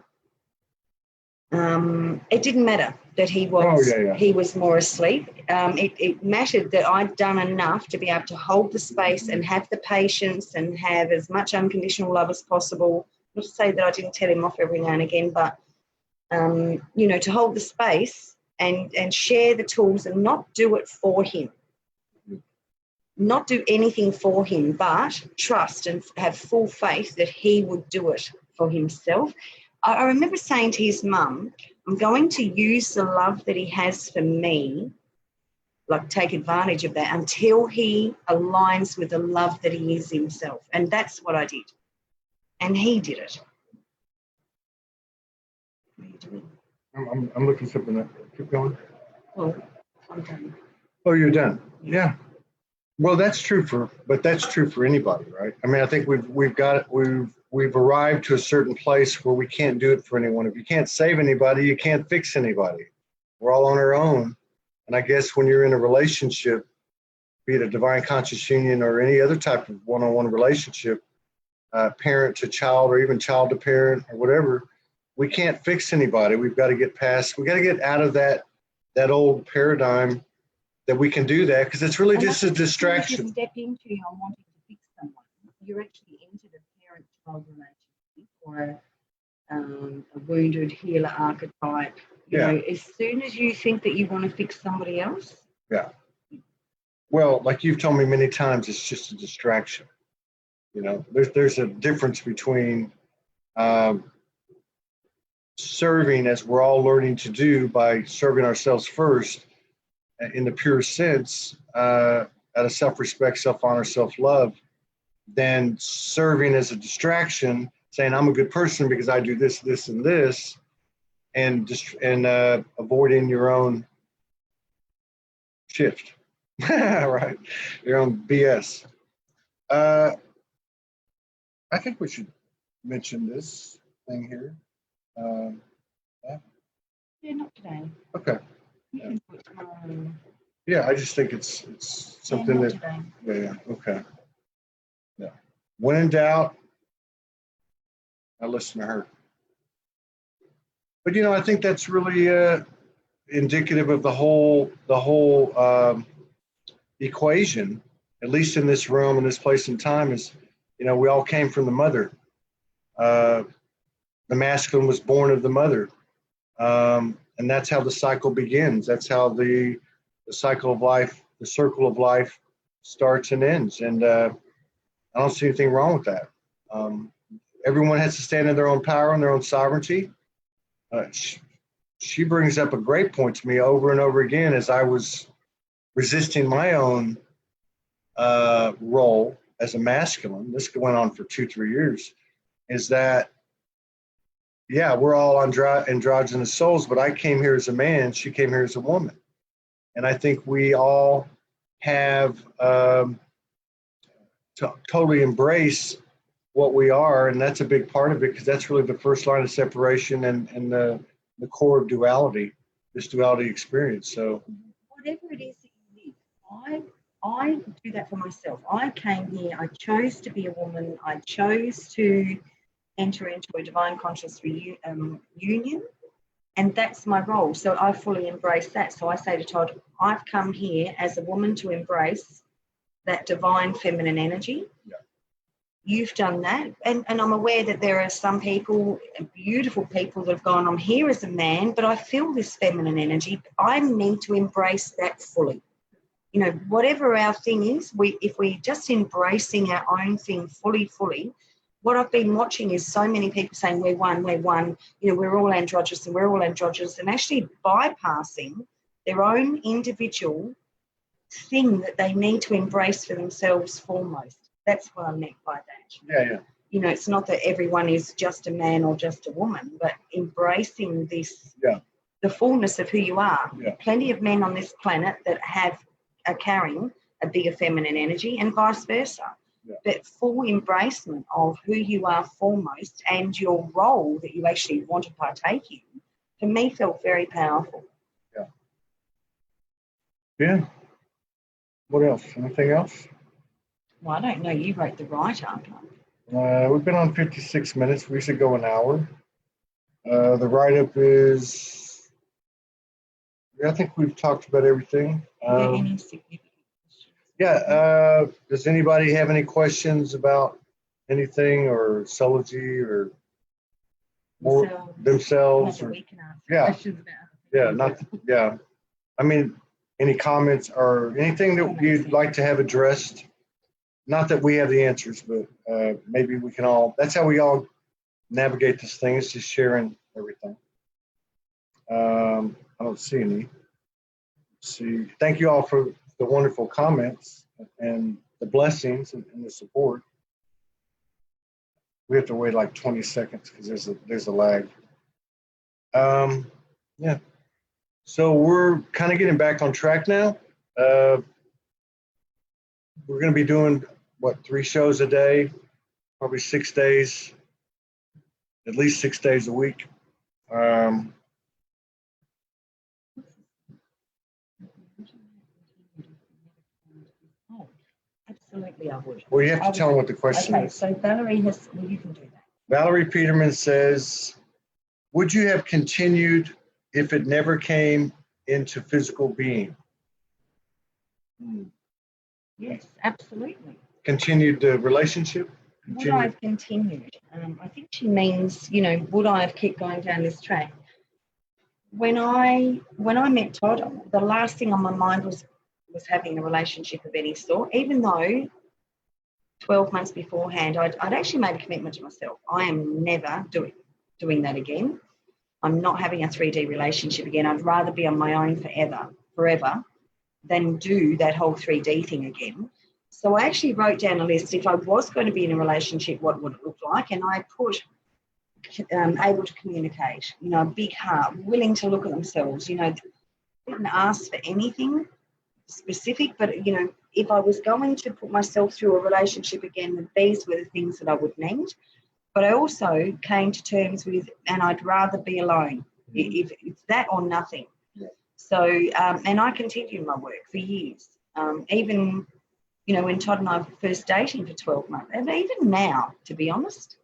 It didn't matter that he was more asleep. It mattered that I'd done enough to be able to hold the space and have the patience and have as much unconditional love as possible. Not to say that I didn't tell him off every now and again, but, to hold the space and share the tools and not do it for him. Not do anything for him, but trust and have full faith that he would do it for himself. I remember saying to his mum, I'm going to use the love that he has for me, like take advantage of that until he aligns with the love that he is himself. And that's what I did. And he did it. What are you doing? I'm looking something up. Keep going. Well, I'm done. Oh, you're done. Yeah. Well, that's true for anybody, right? I mean, I think we've arrived to a certain place where we can't do it for anyone. If you can't save anybody, you can't fix anybody. We're all on our own. And I guess when you're in a relationship, be it a divine conscious union or any other type of one-on-one relationship, parent to child or even child to parent or whatever, we can't fix anybody. We've got to get out of that old paradigm that we can do that, because it's really just a distraction. You step into your wanting to fix someone. You're actually into the parent-child relationship or a wounded healer archetype. You know, as soon as you think that you want to fix somebody else. Yeah. Well, like you've told me many times, it's just a distraction. There's a difference between serving, as we're all learning to do, by serving ourselves first, in the pure sense, out of self-respect, self-honor, self-love, than serving as a distraction, saying I'm a good person because I do this, this, and this, and avoiding your own shift, right? Your own BS. I think we should mention this thing here. Yeah, not today. Okay. Yeah, I just think it's something that. Today. Yeah. Okay. Yeah. When in doubt, I listen to her. But I think that's really indicative of the whole equation, at least in this realm, in this place and time. Is we all came from the mother. the masculine was born of the mother. And that's how the cycle begins. That's how the cycle of life, the circle of life starts and ends. And I don't see anything wrong with that. Everyone has to stand in their own power and their own sovereignty. She brings up a great point to me over and over again as I was resisting my own role as a masculine. This went on for 2-3 years, is that, yeah, we're all androgynous souls, but I came here as a man, she came here as a woman. And I think we all have to totally embrace what we are, and that's a big part of it, because that's really the first line of separation and the core of duality, this duality experience. So whatever it is that you live, I do that for myself. I came here, I chose to be a woman, I chose to enter into a divine conscious union, and that's my role. So I fully embrace that. So I say to Todd, I've come here as a woman to embrace that divine feminine energy. Yeah. You've done that. And I'm aware that there are some people, beautiful people, that have gone, I'm here as a man, but I feel this feminine energy. I need to embrace that fully. You know, whatever our thing is, if we're just embracing our own thing fully, what I've been watching is so many people saying, we're one, you know, we're all androgynous and actually bypassing their own individual thing that they need to embrace for themselves foremost. That's what I meant by that. yeah. You know, it's not that everyone is just a man or just a woman, but embracing this, the fullness of who you are. Yeah. Plenty of men on this planet that are carrying a bigger feminine energy, and vice versa. Yeah. But full embracement of who you are foremost and your role that you actually want to partake in, for me, felt very powerful. Yeah. What else? Anything else? Well, I don't know. You wrote the write-up. We've been on 56 minutes. We should go an hour. The write-up is, I think we've talked about everything. Any significant questions? Yeah. Does anybody have any questions about anything, or Soulogy, or themselves? Or Or, we can ask yeah. questions about yeah. I mean, any comments or anything that you'd like to have addressed? Not that we have the answers, but maybe we can all, that's how we all navigate this thing, is just sharing everything. I don't see any. Let's see. Thank you all for the wonderful comments and the blessings and the support. We have to wait like 20 seconds because there's a lag. Yeah. So we're kind of getting back on track now. We're going to be doing, 3 shows a day, probably 6 days, at least 6 days a week. Absolutely, I would. Well, you have to tell them what the question is. So Valerie has, well, you can do that. Valerie Peterman says, would you have continued if it never came into physical being? Yes, absolutely. Continued the relationship? Would I have continued? I think she means, you know, would I have kept going down this track? When I met Todd, the last thing on my mind was having a relationship of any sort, even though 12 months beforehand, I'd actually made a commitment to myself. I am never doing that again. I'm not having a 3D relationship again. I'd rather be on my own forever, than do that whole 3D thing again. So I actually wrote down a list. If I was going to be in a relationship, what would it look like? And I put able to communicate, you know, a big heart, willing to look at themselves, you know, didn't ask for anything specific, but, you know, if I was going to put myself through a relationship again, then these were the things that I would need. But I also came to terms with, and I'd rather be alone, if it's that or nothing. Yeah. So, and I continued my work for years. Even, you know, when Todd and I were first dating for 12 months, and even now, to be honest,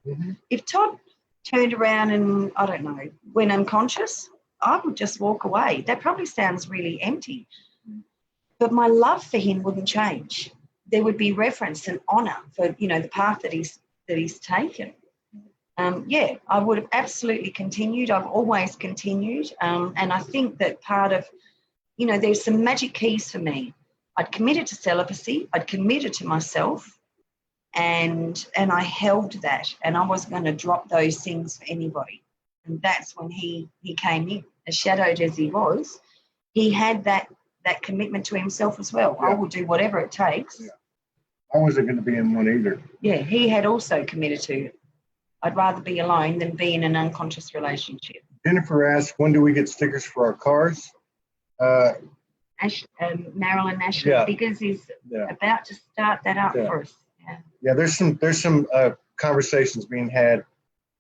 if Todd turned around and, I don't know, went unconscious, I would just walk away. That probably sounds really empty. But my love for him wouldn't change. There would be reverence and honour for, you know, the path that he's taken. yeah, I would have absolutely continued. I've always continued. And I think that part of, you know, there's some magic keys for me. I'd committed to celibacy. I'd committed to myself. And I held that. And I wasn't going to drop those things for anybody. And that's when he came in. As shadowed as he was, he had that commitment to himself as well. Yeah. I will do whatever it takes. Yeah. I wasn't going to be in one either. Yeah, he had also committed to, I'd rather be alone than be in an unconscious relationship. Jennifer asked, when do we get stickers for our cars? Marilyn National Figures is about to start that up for us. Yeah, there's some conversations being had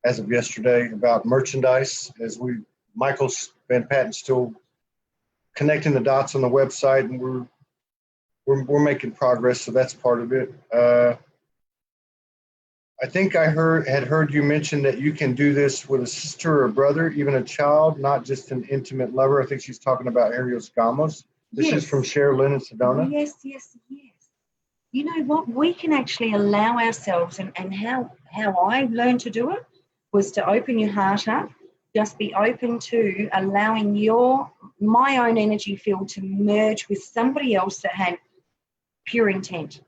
as of yesterday about merchandise. As Michael Van Patten's still connecting the dots on the website, and we're making progress. So that's part of it. I think I had heard you mention that you can do this with a sister or a brother, even a child, not just an intimate lover. I think she's talking about Arios Gamos. This is from Sherilyn in Sedona. Yes. You know what? We can actually allow ourselves, and how I learned to do it was to open your heart up, just be open to allowing my own energy field to merge with somebody else that had pure intent.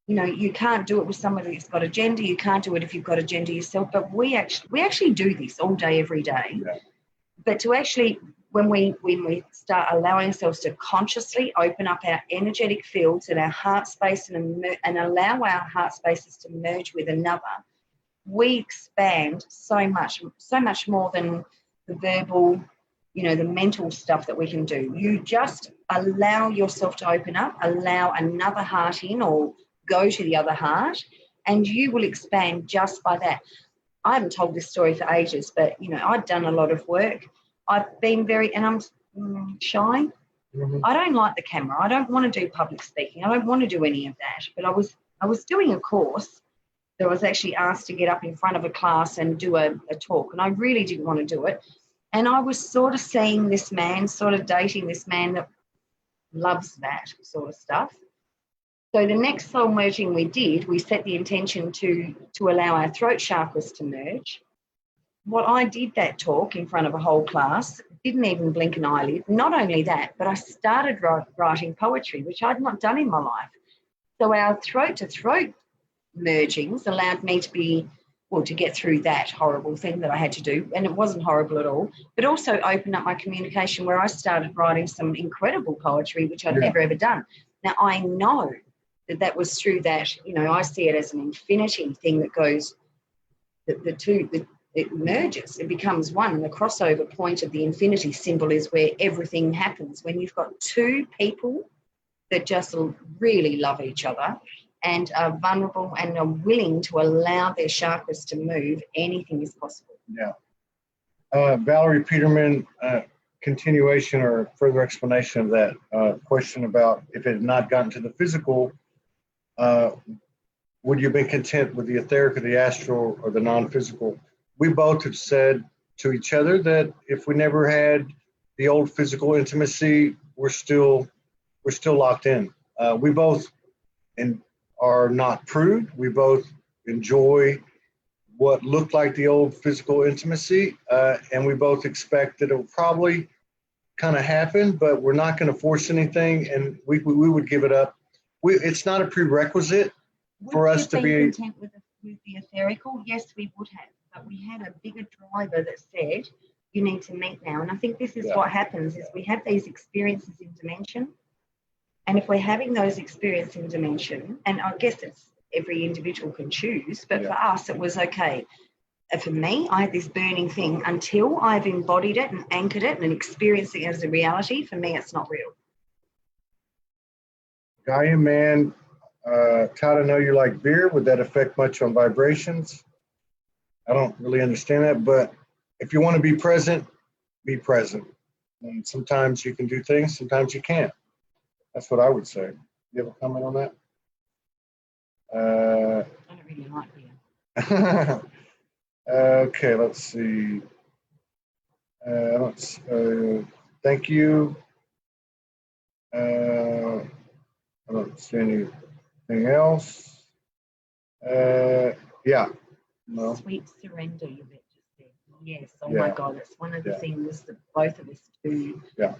You know, you can't do it with somebody that's got a gender. You can't do it if you've got a gender yourself. But we actually do this all day, every day. Yeah. But to actually, when we start allowing ourselves to consciously open up our energetic fields and our heart space and allow our heart spaces to merge with another, we expand so much more than the verbal, you know, the mental stuff that we can do. You just allow yourself to open up, allow another heart in, or go to the other heart, and you will expand just by that. I haven't told this story for ages, but, you know, I've done a lot of work. I've been and I'm shy. Mm-hmm. I don't like the camera. I don't want to do public speaking. I don't want to do any of that. But I was doing a course that I was actually asked to get up in front of a class and do a talk, and I really didn't want to do it. And I was sort of seeing this man, sort of dating this man that loves that sort of stuff. So the next soul merging we did, we set the intention to allow our throat chakras to merge. What I did that talk in front of a whole class, didn't even blink an eyelid. Not only that, but I started writing poetry, which I'd not done in my life. So our throat-to-throat mergings allowed me to get through that horrible thing that I had to do, and it wasn't horrible at all, but also opened up my communication where I started writing some incredible poetry, which I'd never ever done. Now, I know that was through that, you know, I see it as an infinity thing that goes, it merges, it becomes one, and the crossover point of the infinity symbol is where everything happens. When you've got two people that just really love each other and are vulnerable and are willing to allow their chakras to move, anything is possible. Yeah. Valerie Peterman, continuation or further explanation of that question about if it had not gotten to the physical, would you have been content with the etheric or the astral or the non-physical? We both have said to each other that if we never had the old physical intimacy, we're still locked in. We both are not prude. We both enjoy what looked like the old physical intimacy, and we both expect that it will probably kind of happen, but we're not going to force anything, and we would give it up. It's not a prerequisite for us to be content with the etherical. Yes, we would have, but we had a bigger driver that said you need to meet now. And I think this is what happens is we have these experiences in dimension, and if we're having those experiences in dimension, and I guess it's every individual can choose, but for us it was okay. For me, I had this burning thing until I've embodied it and anchored it and experienced it as a reality. For me, it's not real. Gaia Man, Todd, I know you like beer. Would that affect much on vibrations? I don't really understand that, but if you want to be present, be present. And sometimes you can do things, sometimes you can't. That's what I would say. You have a comment on that? I don't really like beer. Okay, let's see. Thank you. I don't see anything else. Yeah, No. Sweet surrender, you bet just said. Yes. Oh Yeah. my God, it's one of the things that both of us do. Yeah.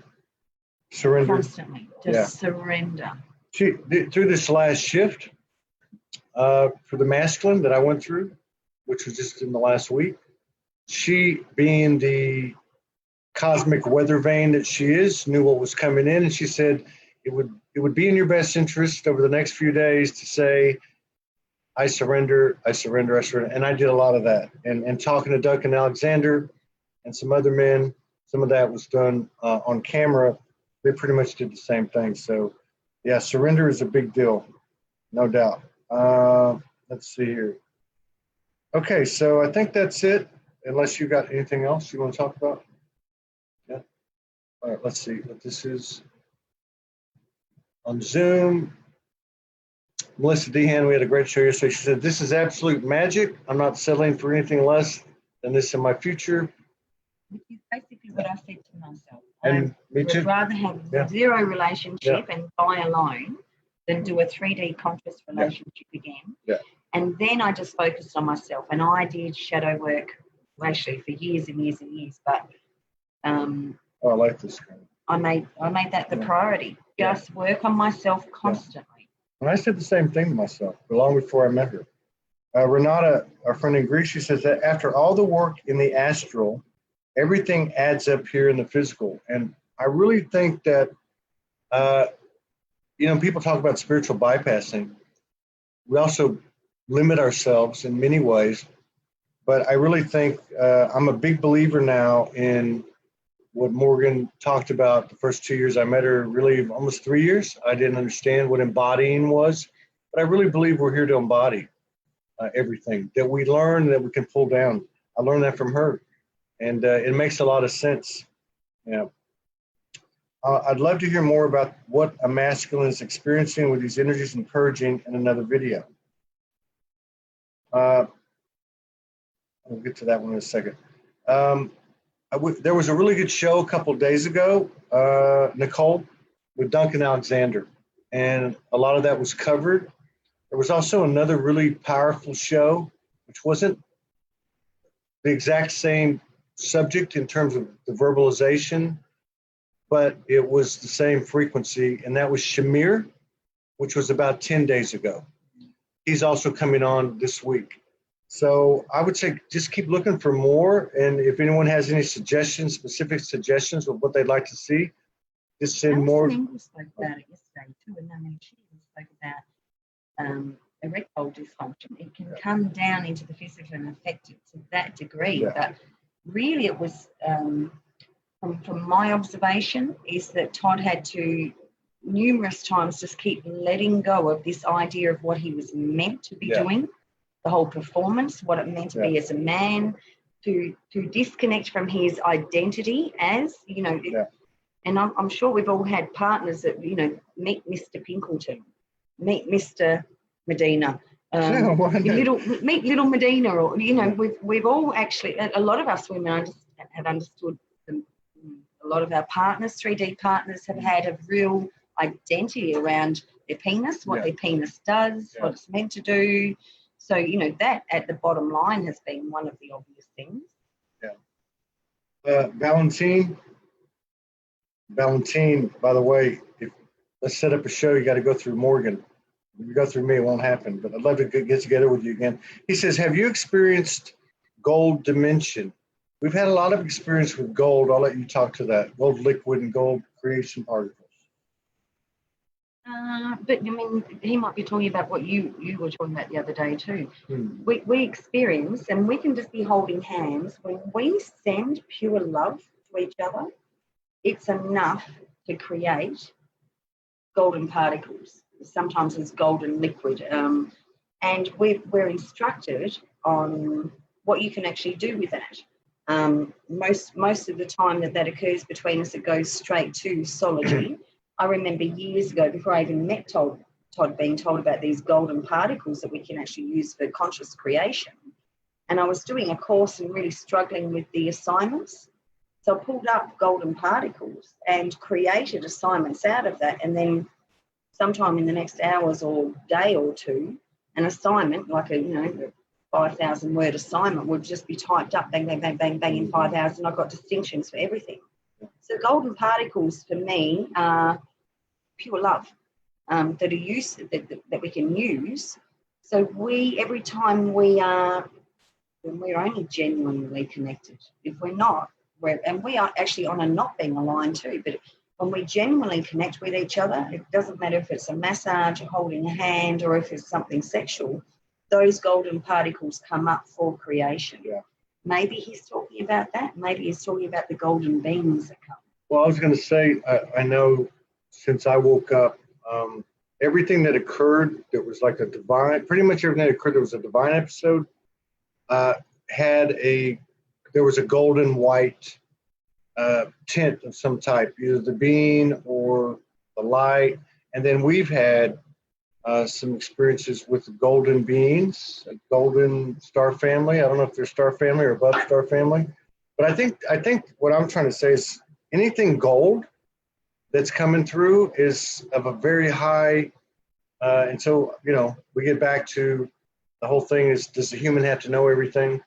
Surrender. Constantly. Just surrender. Through this last shift for the masculine that I went through, which was just in the last week, she, being the cosmic weather vane that she is, knew what was coming in, and she said it would be in your best interest over the next few days to say, I surrender, I surrender, I surrender. And I did a lot of that. And talking to Duncan Alexander and some other men, some of that was done on camera. They pretty much did the same thing. So yeah, surrender is a big deal, no doubt. Let's see here. Okay, so I think that's it, unless you got anything else you want to talk about. Yeah. All right, let's see what this is. On Zoom, Melissa Dehan, we had a great show yesterday. She said, this is absolute magic. I'm not settling for anything less than this in my future. Which is basically what I said to myself. And me I too. would rather have zero relationship and die alone than do a 3D conscious relationship again. Yeah. And then I just focused on myself. And I did shadow work, actually, for years and years and years. But Oh, I like this kind. I made that the priority. Just work on myself constantly. And I said the same thing to myself long before I met her. Renata, our friend in Greece, she says that after all the work in the astral, everything adds up here in the physical. And I really think that, people talk about spiritual bypassing. We also limit ourselves in many ways. But I really think I'm a big believer now in what Morgan talked about the first 2 years I met her, really almost 3 years. I didn't understand what embodying was, but I really believe we're here to embody everything that we learn, that we can pull down. I learned that from her, and it makes a lot of sense. Yeah. I'd love to hear more about what a masculine is experiencing with these energies and purging in another video. We'll get to that one in a second. There was a really good show a couple of days ago, Nicole, with Duncan Alexander, and a lot of that was covered. There was also another really powerful show, which wasn't the exact same subject in terms of the verbalization, but it was the same frequency, and that was Shamir, which was about 10 days ago. He's also coming on this week. So I would say just keep looking for more. And if anyone has any suggestions, specific suggestions of what they'd like to see, just send more. English spoke about it yesterday too, and then she spoke about erectile dysfunction. It can come down into the physical and affect it to that degree. But really it was, from my observation, is that Todd had to numerous times just keep letting go of this idea of what he was meant to be doing. The whole performance, what it meant to be as a man, to disconnect from his identity as, and I'm sure we've all had partners that, meet Mr. Pinkleton, meet Mr. Medina, meet little Medina, or, we've all actually, a lot of us women have understood a lot of our partners, 3D partners, have had a real identity around their penis, what their penis does, what it's meant to do. So, that at the bottom line has been one of the obvious things. Valentine, by the way, let's set up a show, you got to go through Morgan. If you go through me, it won't happen, but I'd love to get together with you again. He says, have you experienced gold dimension? We've had a lot of experience with gold. I'll let you talk to that. Gold liquid and gold creation particles. But he might be talking about what you were talking about the other day too. We experience, and we can just be holding hands. When we send pure love to each other, it's enough to create golden particles. Sometimes it's golden liquid. And we're instructed on what you can actually do with that. Most of the time that occurs between us, it goes straight to Soulogy. I remember years ago, before I even met Todd, being told about these golden particles that we can actually use for conscious creation. And I was doing a course and really struggling with the assignments. So I pulled up golden particles and created assignments out of that. And then sometime in the next hours or day or two, an assignment, like a 5,000 word assignment would just be typed up, bang, bang, bang, bang, bang in 5 hours, and I've got distinctions for everything. So golden particles for me are pure love that are that we can use. So every time we're only genuinely connected. If we're not, and we are actually on a not being aligned too, but when we genuinely connect with each other, it doesn't matter if it's a massage or holding a hand or if it's something sexual, those golden particles come up for creation. Yeah. Maybe he's talking about that. Maybe he's talking about the golden beings that come. Well, I was going to say, I know since I woke up, everything that occurred that was like a divine, pretty much everything that occurred that was a divine episode, there was a golden white tint of some type, either the being or the light. And then we've had some experiences with the golden beings, a golden star family. I don't know if they're star family or above star family, but I think what I'm trying to say is anything gold that's coming through is of a very high, and so, we get back to the whole thing is, does the human have to know everything?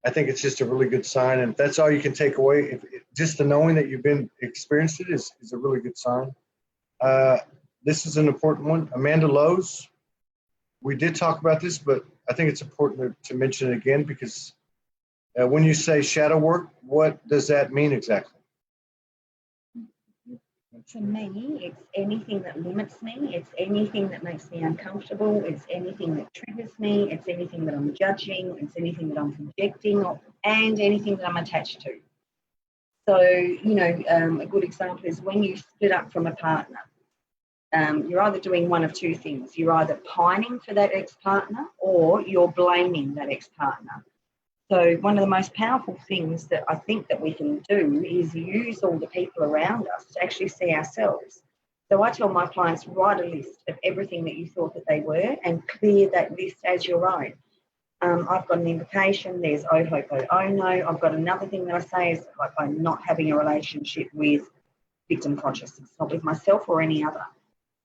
I think it's just a really good sign. And if that's all you can take away, just the knowing that you've been experienced it is a really good sign. This is an important one. Amanda Lowe's, we did talk about this, but I think it's important to mention it again because when you say shadow work, what does that mean exactly? For me, it's anything that limits me. It's anything that makes me uncomfortable. It's anything that triggers me. It's anything that I'm judging. It's anything that I'm projecting, and anything that I'm attached to. So, a good example is when you split up from a partner, you're either doing one of two things. You're either pining for that ex-partner or you're blaming that ex-partner. So one of the most powerful things that I think that we can do is use all the people around us to actually see ourselves. So I tell my clients, write a list of everything that you thought that they were and clear that list as your own. I've got an invitation, there's oh no. I've got another thing that I say is like I'm not having a relationship with victim consciousness, not with myself or any other.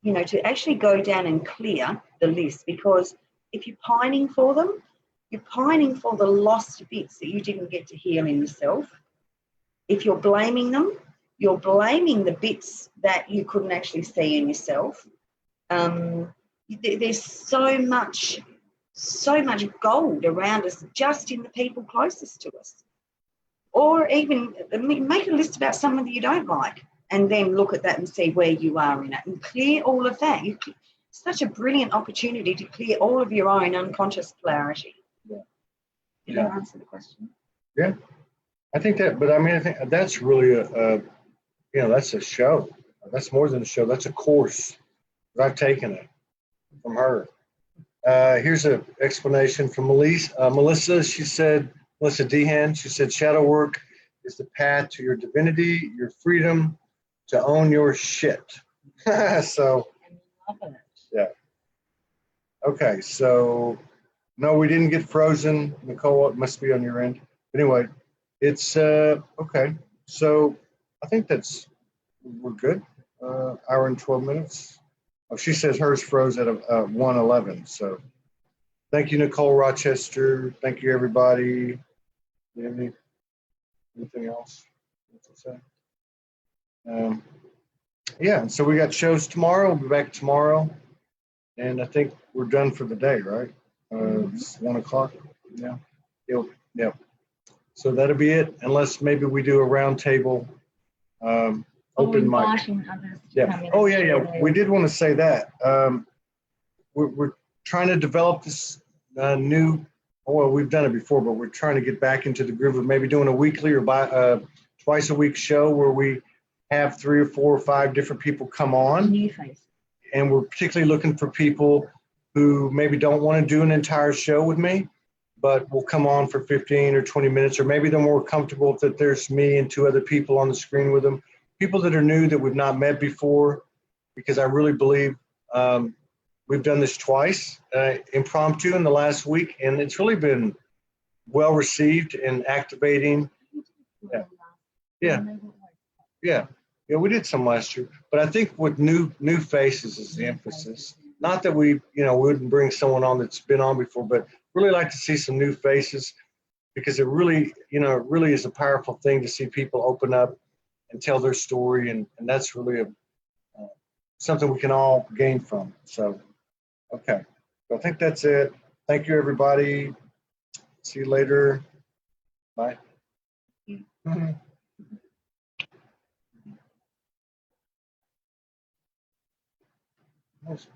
To actually go down and clear the list, because if you're pining for them, you're pining for the lost bits that you didn't get to heal in yourself. If you're blaming them, you're blaming the bits that you couldn't actually see in yourself. There's so much gold around us just in the people closest to us. Or even make a list about someone that you don't like and then look at that and see where you are in it and clear all of that. It's such a brilliant opportunity to clear all of your own unconscious polarity. Did that answer the question? Yeah, I think that, but I think that's really that's a show. That's more than a show. That's a course. I've taken it from her. Here's an explanation from Melissa. She said, Melissa Dehan, she said, shadow work is the path to your divinity, your freedom to own your shit. So, yeah. Okay, so no, we didn't get frozen. Nicole, it must be on your end. Anyway, it's okay. So I think we're good. Hour and 12 minutes. Oh, she says hers froze at 1:11. So thank you, Nicole Rochester. Thank you, everybody. Anything else to say? Yeah, so we got shows tomorrow. We'll be back tomorrow. And I think we're done for the day, right? It's 1 o'clock. Yeah. Yep. So that'll be it, unless maybe we do a round table open mic. Yeah. Oh, yeah. We did want to say that. We're trying to develop this new, well, we've done it before, but we're trying to get back into the groove of maybe doing a weekly or twice a week show where we have 3 or 4 or 5 different people come on. New face. And we're particularly looking for people who maybe don't want to do an entire show with me, but will come on for 15 or 20 minutes, or maybe they're more comfortable that there's me and 2 other people on the screen with them. People that are new that we've not met before, because I really believe we've done this twice, impromptu in the last week, and it's really been well received and activating. Yeah, we did some last year, but I think with new faces is the emphasis. Not that we wouldn't bring someone on that's been on before, but really like to see some new faces, because it really, you know, it really is a powerful thing to see people open up and tell their story, and that's really something we can all gain from. So, okay, so I think that's it. Thank you, everybody. See you later. Bye. Nice.